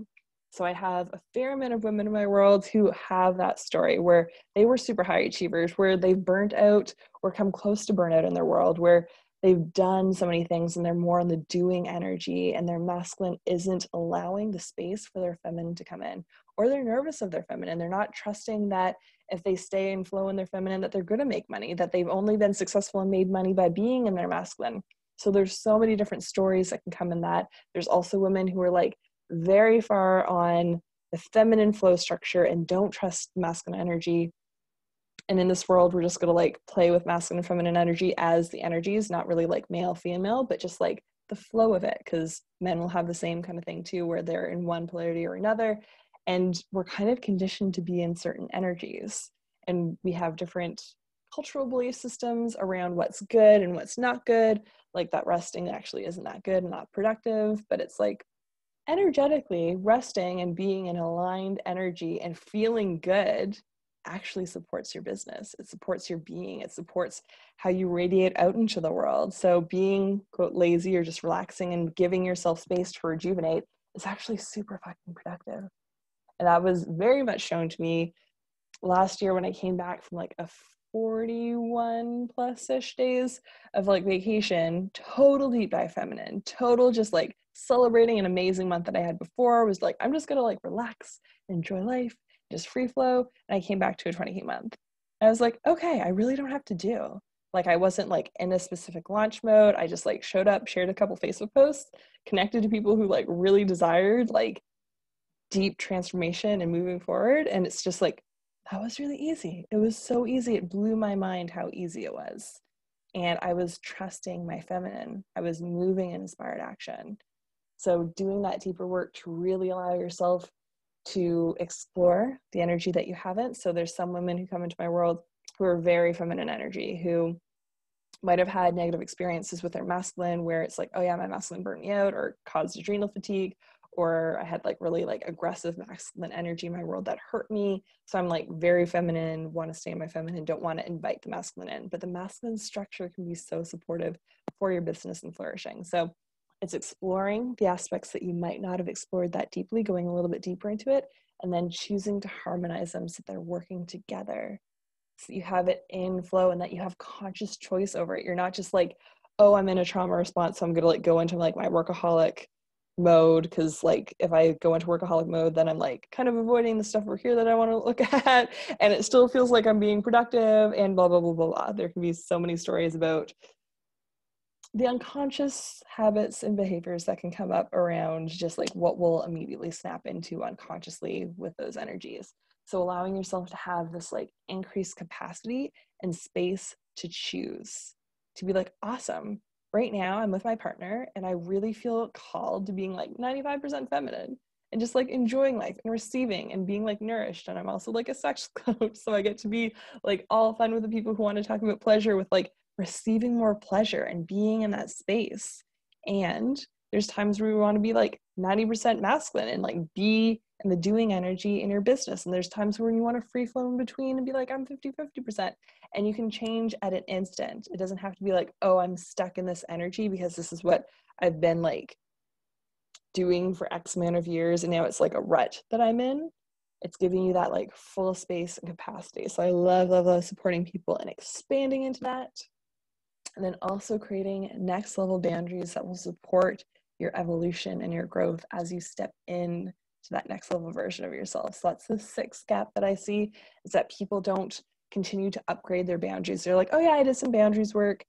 So I have a fair amount of women in my world who have that story where they were super high achievers, where they've burnt out or come close to burnout in their world, where they've done so many things and they're more in the doing energy, and their masculine isn't allowing the space for their feminine to come in, or they're nervous of their feminine. They're not trusting that if they stay and flow in their feminine, that they're going to make money, that they've only been successful and made money by being in their masculine. So there's so many different stories that can come in that. There's also women who are like very far on the feminine flow structure and don't trust masculine energy. And in this world, we're just going to like play with masculine and feminine energy as the energies, not really like male, female, but just like the flow of it, because men will have the same kind of thing too, where they're in one polarity or another. And we're kind of conditioned to be in certain energies. And we have different cultural belief systems around what's good and what's not good. Like that resting actually isn't that good and not productive, but it's like energetically resting and being in aligned energy and feeling good actually supports your business. It supports your being. It supports how you radiate out into the world. So being, quote, lazy or just relaxing and giving yourself space to rejuvenate is actually super fucking productive. And that was very much shown to me last year when I came back from like a 41 plus-ish days of like vacation, total deep dive feminine, total just like celebrating an amazing month that I had before. Was like, I'm just gonna like relax, enjoy life, just free flow. And I came back to a 20K month. I was like, okay, I really don't have to do. Like, I wasn't like in a specific launch mode. I just like showed up, shared a couple Facebook posts, connected to people who like really desired like deep transformation and moving forward. And it's just like, that was really easy. It was so easy. It blew my mind how easy it was. And I was trusting my feminine. I was moving in inspired action. So doing that deeper work to really allow yourself to explore the energy that you haven't. So there's some women who come into my world who are very feminine energy, who might have had negative experiences with their masculine where it's like, oh yeah, my masculine burnt me out or caused adrenal fatigue, or I had like really like aggressive masculine energy in my world that hurt me. So I'm like very feminine, want to stay in my feminine, don't want to invite the masculine in. But the masculine structure can be so supportive for your business and flourishing. So it's exploring the aspects that you might not have explored that deeply, going a little bit deeper into it, and then choosing to harmonize them so they're working together. So that you have it in flow and that you have conscious choice over it. You're not just like, oh, I'm in a trauma response, so I'm gonna like go into like my workaholic mode, because like if I go into workaholic mode, then I'm like kind of avoiding the stuff over here that I want to look at, and it still feels like I'm being productive and blah blah blah blah blah. There can be so many stories about the unconscious habits and behaviors that can come up around just like what will immediately snap into unconsciously with those energies. So allowing yourself to have this like increased capacity and space to choose, to be like, awesome, right now I'm with my partner and I really feel called to being like 95% feminine and just like enjoying life and receiving and being like nourished. And I'm also like a sex coach, so I get to be like all fun with the people who want to talk about pleasure with like receiving more pleasure and being in that space. And there's times where we want to be like 90% masculine and like be in the doing energy in your business. And there's times where you want to free flow in between and be like, I'm 50-50%. And you can change at an instant. It doesn't have to be like, oh, I'm stuck in this energy because this is what I've been like doing for X amount of years. And now it's like a rut that I'm in. It's giving you that like full space and capacity. So I love, love, love supporting people and expanding into that. And then also creating next level boundaries that will support your evolution and your growth as you step in to that next level version of yourself. So that's the sixth gap that I see, is that people don't continue to upgrade their boundaries. They're like, oh yeah, I did some boundaries work,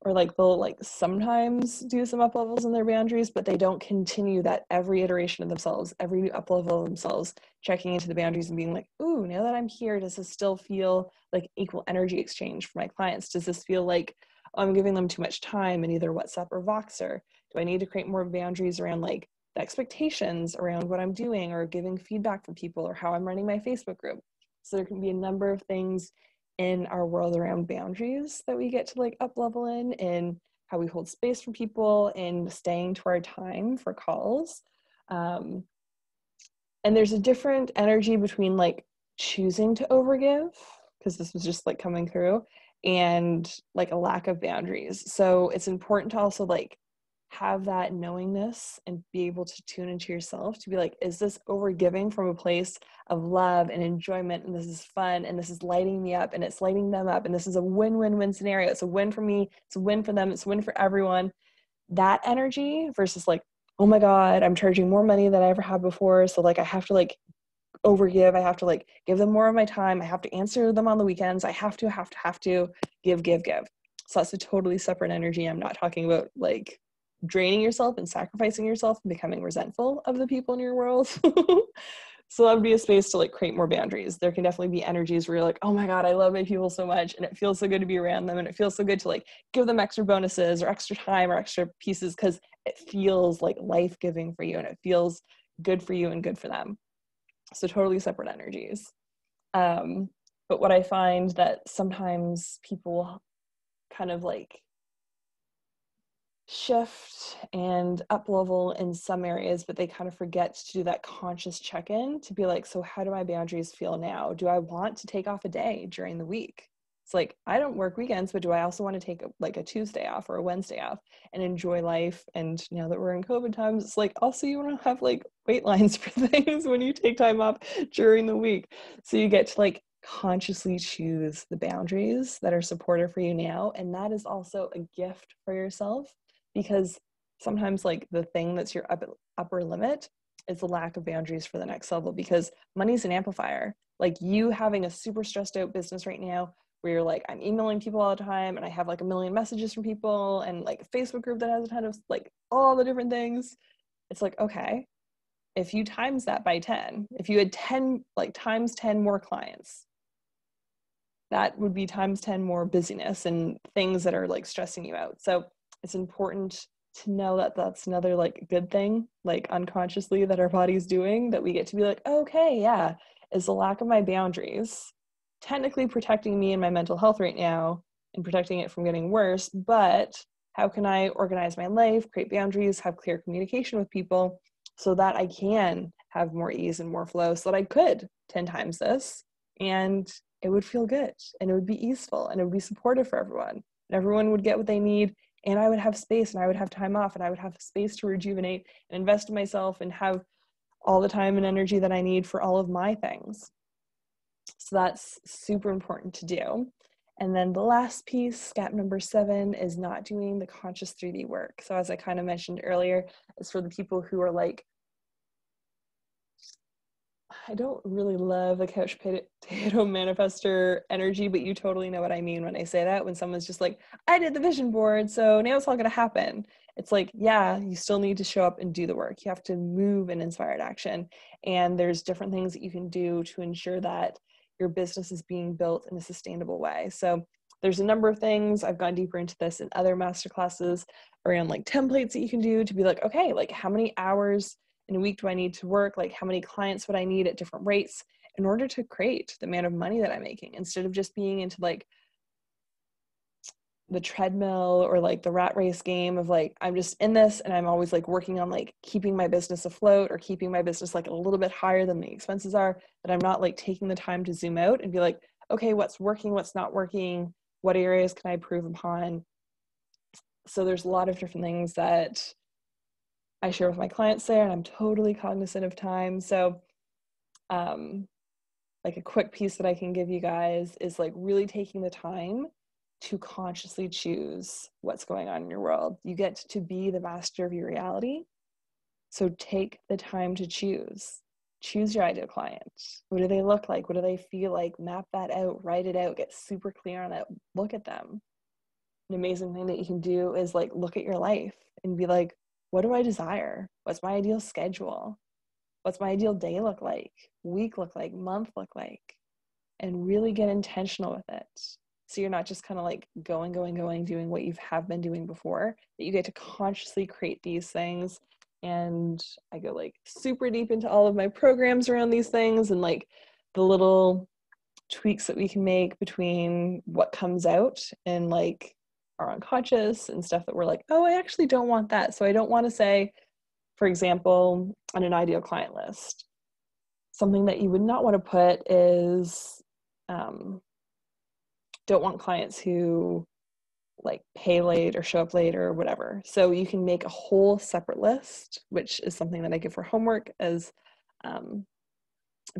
or like they'll like sometimes do some up levels in their boundaries, but they don't continue that every iteration of themselves, every new up level of themselves, checking into the boundaries and being like, ooh, now that I'm here, does this still feel like equal energy exchange for my clients? Does this feel like I'm giving them too much time in either WhatsApp or Voxer? Do I need to create more boundaries around like the expectations around what I'm doing, or giving feedback from people, or how I'm running my Facebook group? So there can be a number of things in our world around boundaries that we get to like up level in, and how we hold space for people and staying to our time for calls. And there's a different energy between like choosing to overgive, because this was just like coming through, and like a lack of boundaries. So it's important to also like have that knowingness and be able to tune into yourself to be like, is this overgiving from a place of love and enjoyment, and this is fun, and this is lighting me up, and it's lighting them up, and this is a win-win-win scenario. It's a win for me, it's a win for them, it's a win for everyone. That energy versus like, oh my God, I'm charging more money than I ever have before, so like I have to like overgive, I have to like give them more of my time, I have to answer them on the weekends, I have to give. So that's a totally separate energy. I'm not talking about like draining yourself and sacrificing yourself and becoming resentful of the people in your world. So that would be a space to like create more boundaries. There can definitely be energies where you're like, oh my God, I love my people so much, and it feels so good to be around them, and it feels so good to like give them extra bonuses or extra time or extra pieces, because it feels like life-giving for you and it feels good for you and good for them. So totally separate energies. But what I find that sometimes people kind of like shift and up level in some areas, but they kind of forget to do that conscious check-in to be like, so how do my boundaries feel now? Do I want to take off a day during the week? It's like, I don't work weekends, but do I also want to take like a Tuesday off or a Wednesday off and enjoy life? And now that we're in COVID times, it's like, also you want to have like wait lines for things when you take time off during the week. So you get to like consciously choose the boundaries that are supportive for you now. And that is also a gift for yourself, because sometimes like the thing that's your upper limit is the lack of boundaries for the next level, because money's an amplifier. Like you having a super stressed out business right now where you're like, I'm emailing people all the time and I have like a million messages from people and like a Facebook group that has a ton of like all the different things. It's like, okay, if you times that by 10, if you had 10, like times 10 more clients, that would be times 10 more busyness and things that are like stressing you out. So it's important to know that that's another like good thing, like unconsciously that our body's doing, that we get to be like, okay, yeah, is the lack of my boundaries technically protecting me and my mental health right now and protecting it from getting worse, but how can I organize my life, create boundaries, have clear communication with people so that I can have more ease and more flow, so that I could 10 times this and it would feel good and it would be easeful and it would be supportive for everyone and everyone would get what they need, and I would have space and I would have time off and I would have space to rejuvenate and invest in myself and have all the time and energy that I need for all of my things. So that's super important to do. And then the last piece, gap number 7, is not doing the conscious 3D work. So as I kind of mentioned earlier, it's for the people who are like, I don't really love the couch potato manifester energy, but you totally know what I mean when I say that. When someone's just like, I did the vision board, so now it's all going to happen. It's like, yeah, you still need to show up and do the work. You have to move in inspired action. And there's different things that you can do to ensure that your business is being built in a sustainable way. So there's a number of things. I've gone deeper into this in other masterclasses around like templates that you can do to be like, okay, like how many hours in a week do I need to work? Like how many clients would I need at different rates in order to create the amount of money that I'm making, instead of just being into like the treadmill or like the rat race game of like, I'm just in this and I'm always like working on like keeping my business afloat or keeping my business like a little bit higher than the expenses are, that I'm not like taking the time to zoom out and be like, okay, what's working, what's not working, what areas can I improve upon? So there's a lot of different things that I share with my clients there, and I'm totally cognizant of time. So like a quick piece that I can give you guys is like really taking the time to consciously choose what's going on in your world. You get to be the master of your reality. So take the time to choose your ideal client. What do they look like? What do they feel like? Map that out, write it out, get super clear on it, look at them. An amazing thing that you can do is like look at your life and be like, what do I desire? What's my ideal schedule? What's my ideal day look like? Week look like? Month look like? And really get intentional with it. So you're not just kind of like going, doing what you have been doing before, that you get to consciously create these things. And I go like super deep into all of my programs around these things and like the little tweaks that we can make between what comes out and like our unconscious and stuff that we're like, oh, I actually don't want that. So I don't want to say, for example, on an ideal client list, something that you would not want to put is don't want clients who like pay late or show up late or whatever. So you can make a whole separate list, which is something that I give for homework as a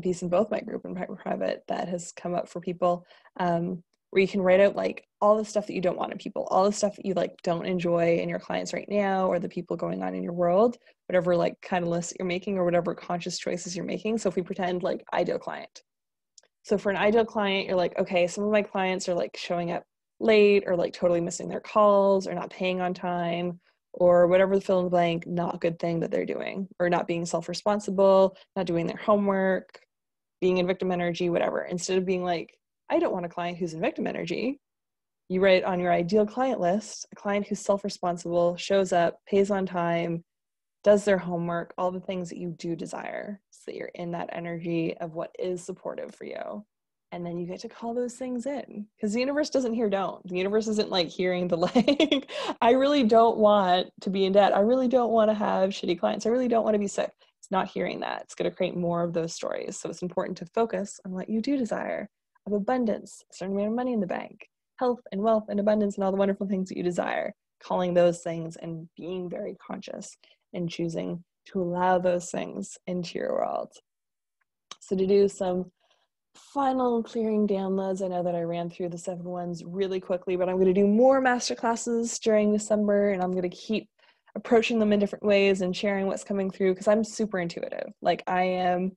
piece in both my group and private that has come up for people, where you can write out like all the stuff that you don't want in people, all the stuff that you like don't enjoy in your clients right now, or the people going on in your world, whatever like kind of list you're making or whatever conscious choices you're making. So if we pretend like ideal client. So for an ideal client, you're like, okay, some of my clients are like showing up late or like totally missing their calls or not paying on time or whatever the fill in the blank, not good thing that they're doing, or not being self-responsible, not doing their homework, being in victim energy, whatever. Instead of being like, I don't want a client who's in victim energy, you write on your ideal client list, a client who's self-responsible, shows up, pays on time, does their homework, all the things that you do desire, so that you're in that energy of what is supportive for you. And then you get to call those things in, because the universe doesn't hear don't. The universe isn't like hearing the like, I really don't want to be in debt. I really don't want to have shitty clients. I really don't want to be sick. It's not hearing that. It's going to create more of those stories. So it's important to focus on what you do desire, of abundance, a certain amount of money in the bank, health and wealth and abundance and all the wonderful things that you desire, calling those things and being very conscious and choosing to allow those things into your world. So to do some final clearing downloads, I know that I ran through the 7 ones really quickly, but I'm going to do more masterclasses during December, and I'm going to keep approaching them in different ways and sharing what's coming through, because I'm super intuitive. Like, I am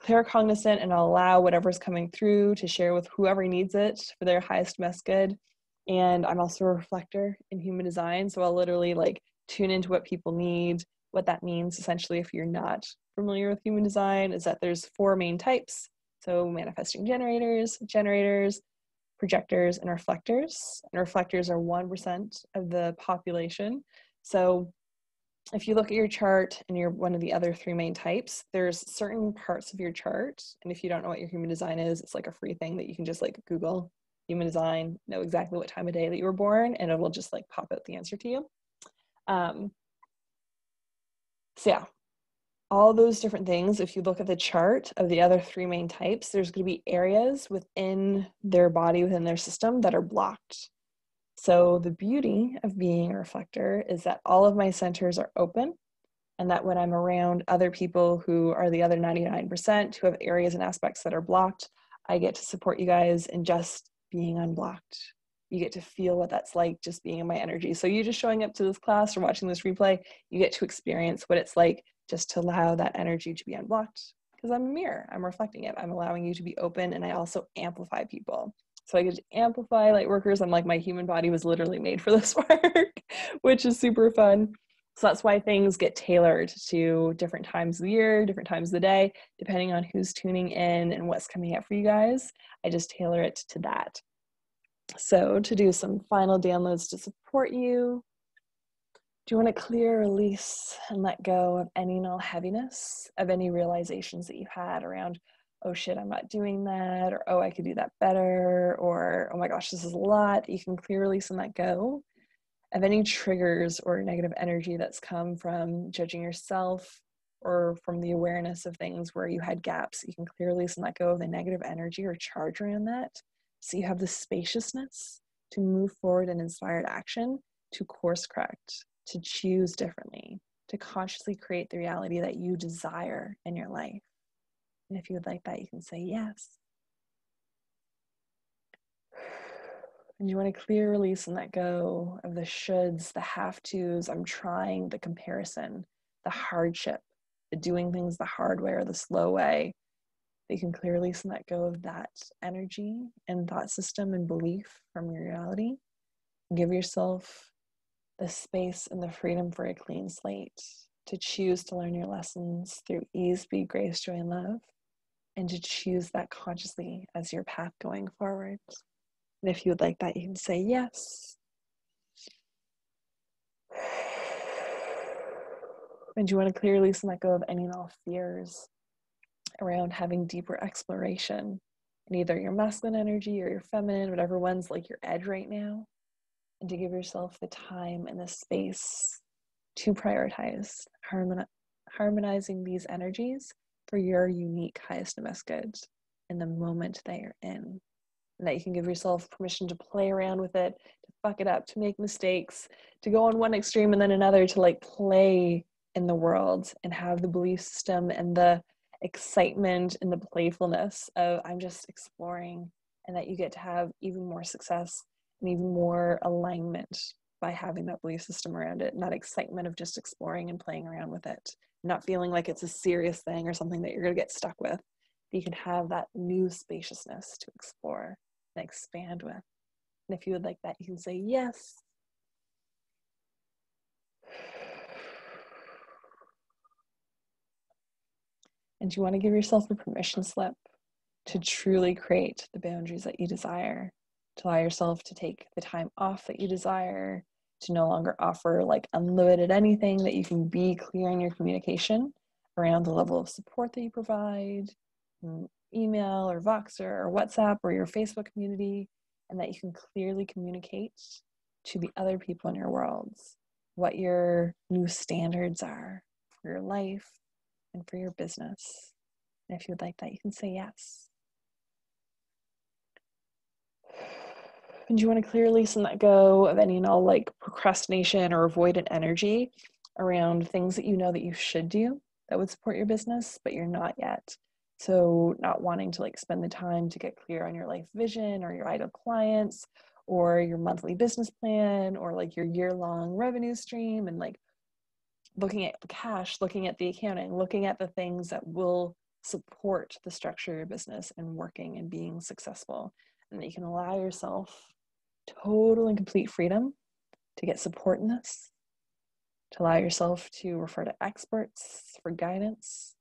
claircognizant, and I'll allow whatever's coming through to share with whoever needs it for their highest best good. And I'm also a reflector in human design, so I'll literally like tune into what people need. What that means, essentially, if you're not familiar with human design, is that there's 4 main types. So manifesting generators, projectors, and reflectors. And reflectors are 1% of the population. So if you look at your chart and you're one of the other 3 main types, there's certain parts of your chart. And if you don't know what your human design is, it's like a free thing that you can just like Google human design, know exactly what time of day that you were born, and it will just like pop out the answer to you. So yeah, all those different things, if you look at the chart of the other 3 main types, there's going to be areas within their body, within their system, that are blocked. So the beauty of being a reflector is that all of my centers are open, and that when I'm around other people who are the other 99% who have areas and aspects that are blocked, I get to support you guys in just being unblocked. You get to feel what that's like, just being in my energy. So you just showing up to this class or watching this replay, you get to experience what it's like just to allow that energy to be unblocked, because I'm a mirror, I'm reflecting it. I'm allowing you to be open, and I also amplify people. So I get to amplify light workers. I'm like, my human body was literally made for this work, which is super fun. So that's why things get tailored to different times of the year, different times of the day, depending on who's tuning in and what's coming up for you guys. I just tailor it to that. So to do some final downloads to support you, do you want to clear, release, and let go of any and all heaviness, of any realizations that you've had around, oh shit, I'm not doing that, or oh, I could do that better, or oh my gosh, this is a lot, that you can clear, release, and let go of any triggers or negative energy that's come from judging yourself, or from the awareness of things where you had gaps. You can clear, release, and let go of the negative energy or charge around that, so you have the spaciousness to move forward in inspired action, to course correct, to choose differently, to consciously create the reality that you desire in your life. And if you would like that, you can say yes. And you want to clear, release, and let go of the shoulds, the have-tos, I'm trying, the comparison, the hardship, the doing things the hard way or the slow way. You can clear, release, and let go of that energy and thought system and belief from your reality. And give yourself the space and the freedom for a clean slate, to choose to learn your lessons through ease, speed, grace, joy, and love, and to choose that consciously as your path going forward. And if you would like that, you can say yes. And you want to clear, release, and let go of any and all fears around having deeper exploration in either your masculine energy or your feminine, whatever one's like your edge right now. And to give yourself the time and the space to prioritize harmonizing these energies for your unique highest and best good in the moment that you're in. And that you can give yourself permission to play around with it, to fuck it up, to make mistakes, to go on one extreme and then another, to like play in the world and have the belief system and the excitement and the playfulness of I'm just exploring, and that you get to have even more success and even more alignment by having that belief system around it, and that excitement of just exploring and playing around with it, not feeling like it's a serious thing or something that you're going to get stuck with. You can have that new spaciousness to explore and expand with. And if you would like that, you can say yes. And you want to give yourself a permission slip to truly create the boundaries that you desire, to allow yourself to take the time off that you desire, to no longer offer like unlimited anything, that you can be clear in your communication around the level of support that you provide, email or Voxer or WhatsApp or your Facebook community, and that you can clearly communicate to the other people in your world what your new standards are for your life and for your business. And if you would like that, you can say yes. And you want to clearly release and let go of any and all like procrastination or avoidant energy around things that you know that you should do that would support your business, but you're not yet. So not wanting to like spend the time to get clear on your life vision or your ideal clients or your monthly business plan or like your year-long revenue stream, and like looking at the cash, looking at the accounting, looking at the things that will support the structure of your business and working and being successful. And that you can allow yourself total and complete freedom to get support in this, to allow yourself to refer to experts for guidance,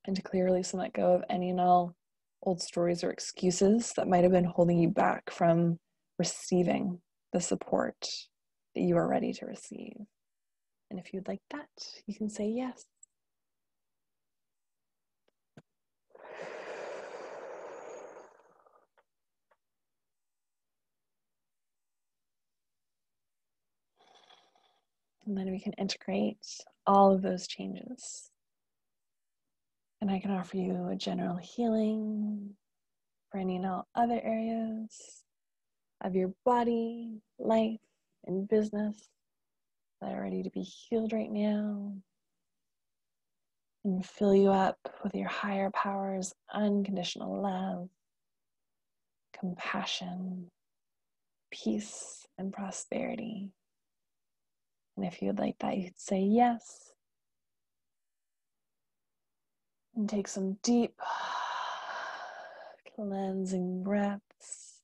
and to clear, release, and let go of any and all old stories or excuses that might have been holding you back from receiving the support that you are ready to receive. And if you'd like that, you can say yes. And then we can integrate all of those changes. And I can offer you a general healing for any and all other areas of your body, life, and business that are ready to be healed right now. And fill you up with your higher power's unconditional love, compassion, peace, and prosperity. And if you'd like that, you could say yes. And take some deep, cleansing breaths.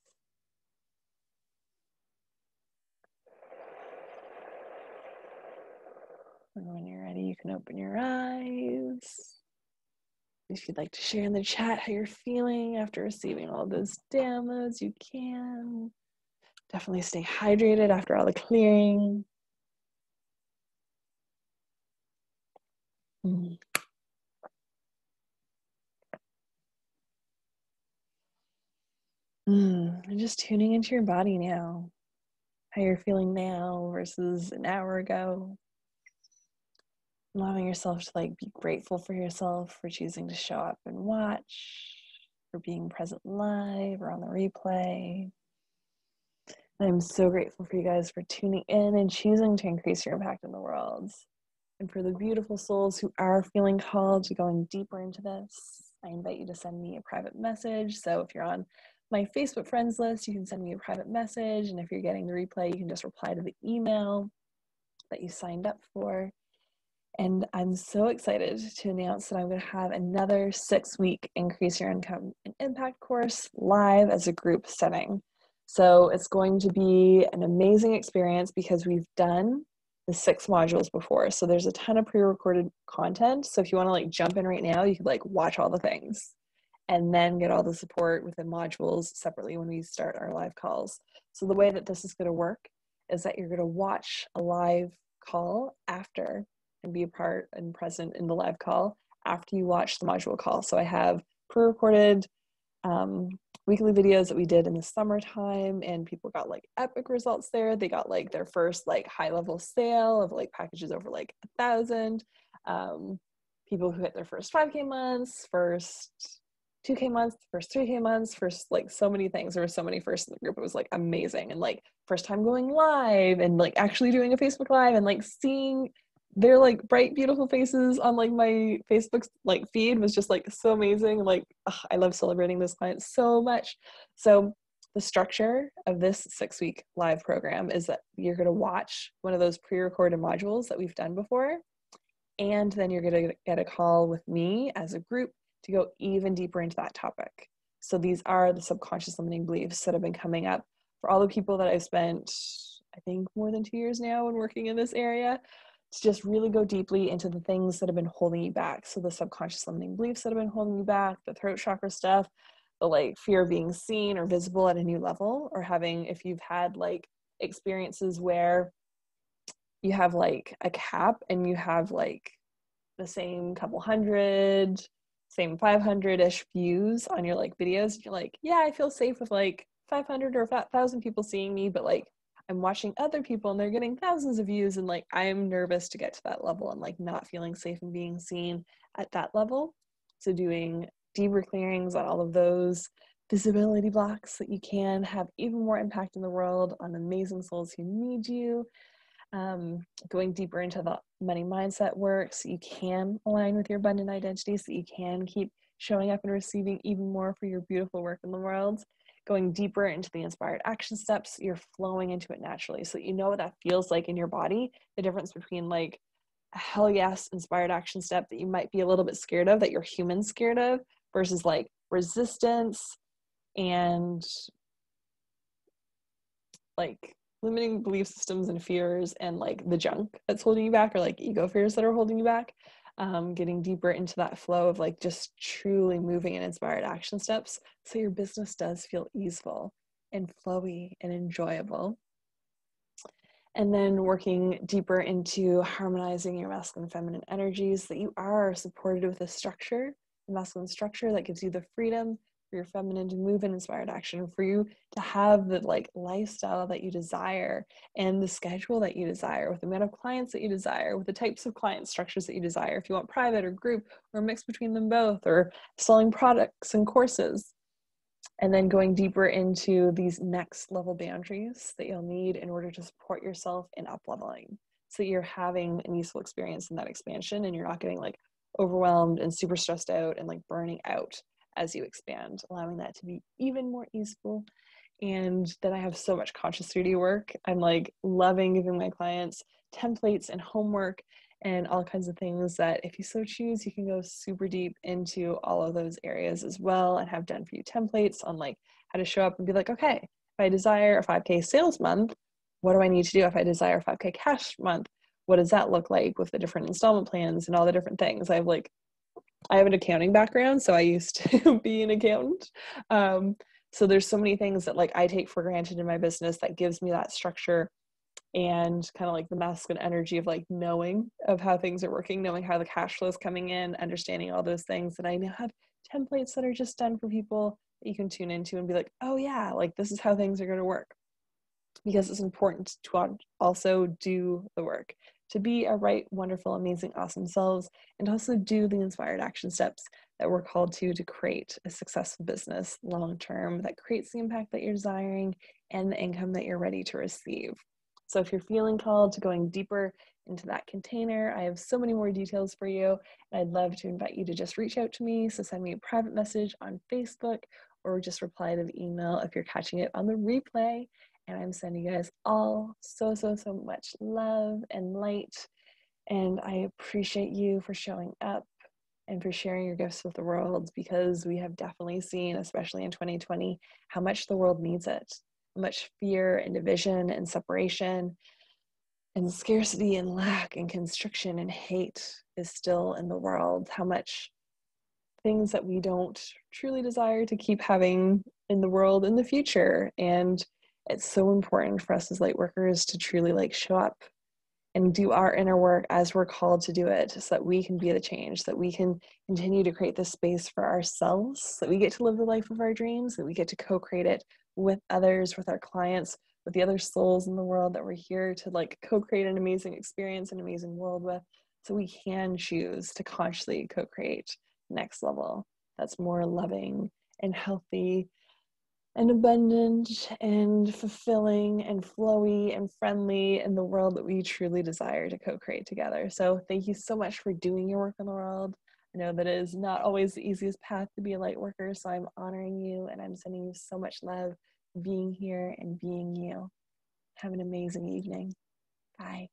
And when you're ready, you can open your eyes. If you'd like to share in the chat how you're feeling after receiving all those downloads, you can. Definitely stay hydrated after all the clearing. And just tuning into your body now, how you're feeling now versus an hour ago. Allowing yourself to be grateful for yourself for choosing to show up and watch, for being present live or on the replay. And I'm so grateful for you guys for tuning in and choosing to increase your impact in the world. And for the beautiful souls who are feeling called to going deeper into this, I invite you to send me a private message. So if you're on my Facebook friends list, you can send me a private message. And if you're getting the replay, you can just reply to the email that you signed up for. And I'm so excited to announce that I'm going to have another 6-week Increase Your Income and Impact course live as a group setting. So it's going to be an amazing experience because we've done the 6 modules before. So there's a ton of pre-recorded content. So if you want to jump in right now, you could watch all the things and then get all the support within modules separately when we start our live calls. So the way that this is going to work is that you're going to watch a live call after and be a part and present in the live call after you watch the module call. So I have pre-recorded weekly videos that we did in the summertime, and people got epic results there. They got their first high-level sale of packages over 1,000. People who hit their first 5K months, first 2K months, first 3K months, first so many things. There were so many firsts in the group. It was amazing. And first time going live and actually doing a Facebook Live and seeing their bright, beautiful faces on my Facebook feed was just so amazing. I love celebrating those clients so much. So the structure of this 6-week live program is that you're going to watch one of those pre-recorded modules that we've done before. And then you're going to get a call with me as a group to go even deeper into that topic. So these are the subconscious limiting beliefs that have been coming up for all the people that I've spent, I think, more than 2 years now when working in this area, to just really go deeply into the things that have been holding you back. So the subconscious limiting beliefs that have been holding you back, the throat chakra stuff, the fear of being seen or visible at a new level, or if you've had experiences where you have a cap and you have the same couple hundred, same 500-ish views on your videos. You're yeah, I feel safe with 500 or 1,000 people seeing me, but I'm watching other people and they're getting thousands of views, and I'm nervous to get to that level and not feeling safe and being seen at that level. So doing deeper clearings on all of those visibility blocks so that you can have even more impact in the world on amazing souls who need you. Going deeper into the money mindset work so you can align with your abundant identity, so you can keep showing up and receiving even more for your beautiful work in the world. Going deeper into the inspired action steps, you're flowing into it naturally so that you know what that feels like in your body, the difference between a hell yes inspired action step that you might be a little bit scared of, that you're human scared of, versus like resistance and like limiting belief systems and fears and like the junk that's holding you back, or like ego fears that are holding you back. Getting deeper into that flow of like just truly moving in inspired action steps so your business does feel easeful and flowy and enjoyable. And then working deeper into harmonizing your masculine and feminine energies, that you are supported with a structure, a masculine structure that gives you the freedom for your feminine to move in inspired action, for you to have the like lifestyle that you desire and the schedule that you desire, with the amount of clients that you desire, with the types of client structures that you desire, if you want private or group or a mix between them both, or selling products and courses. And then going deeper into these next level boundaries that you'll need in order to support yourself in up leveling, so you're having an useful experience in that expansion and you're not getting like overwhelmed and super stressed out and like burning out as you expand, allowing that to be even more easeful. And then I have so much conscious 3D work. I'm like loving giving my clients templates and homework and all kinds of things that if you so choose, you can go super deep into all of those areas as well, and have done for you templates on like how to show up and be like, okay, if I desire a 5K sales month, what do I need to do? If I desire a 5K cash month, what does that look like with the different installment plans and all the different things? I have an accounting background, so I used to be an accountant. So there's so many things that like I take for granted in my business that gives me that structure and kind of like the masculine energy of like knowing of how things are working, knowing how the cash flow is coming in, understanding all those things. And I now have templates that are just done for people that you can tune into and be like, oh yeah, like this is how things are going to work. Because it's important to also do the work, to be our right, wonderful, amazing, awesome selves, and also do the inspired action steps that we're called to create a successful business long term that creates the impact that you're desiring and the income that you're ready to receive. So if you're feeling called to going deeper into that container, I have so many more details for you, and I'd love to invite you to just reach out to me. So send me a private message on Facebook or just reply to the email if you're catching it on the replay. And I'm sending you guys all so much love and light. And I appreciate you for showing up and for sharing your gifts with the world, because we have definitely seen, especially in 2020, how much the world needs it. How much fear and division and separation and scarcity and lack and constriction and hate is still in the world. How much things that we don't truly desire to keep having in the world in the future. And it's so important for us as light workers to truly like show up and do our inner work as we're called to do it, so that we can be the change, so that we can continue to create this space for ourselves, so that we get to live the life of our dreams, that we get to co-create it with others, with our clients, with the other souls in the world that we're here to like co-create an amazing experience, an amazing world with, so we can choose to consciously co-create next level that's more loving and healthy and abundant and fulfilling and flowy and friendly in the world that we truly desire to co-create together. So thank you so much for doing your work in the world. I know that it is not always the easiest path to be a light worker, so I'm honoring you and I'm sending you so much love for being here and being you. Have an amazing evening. Bye.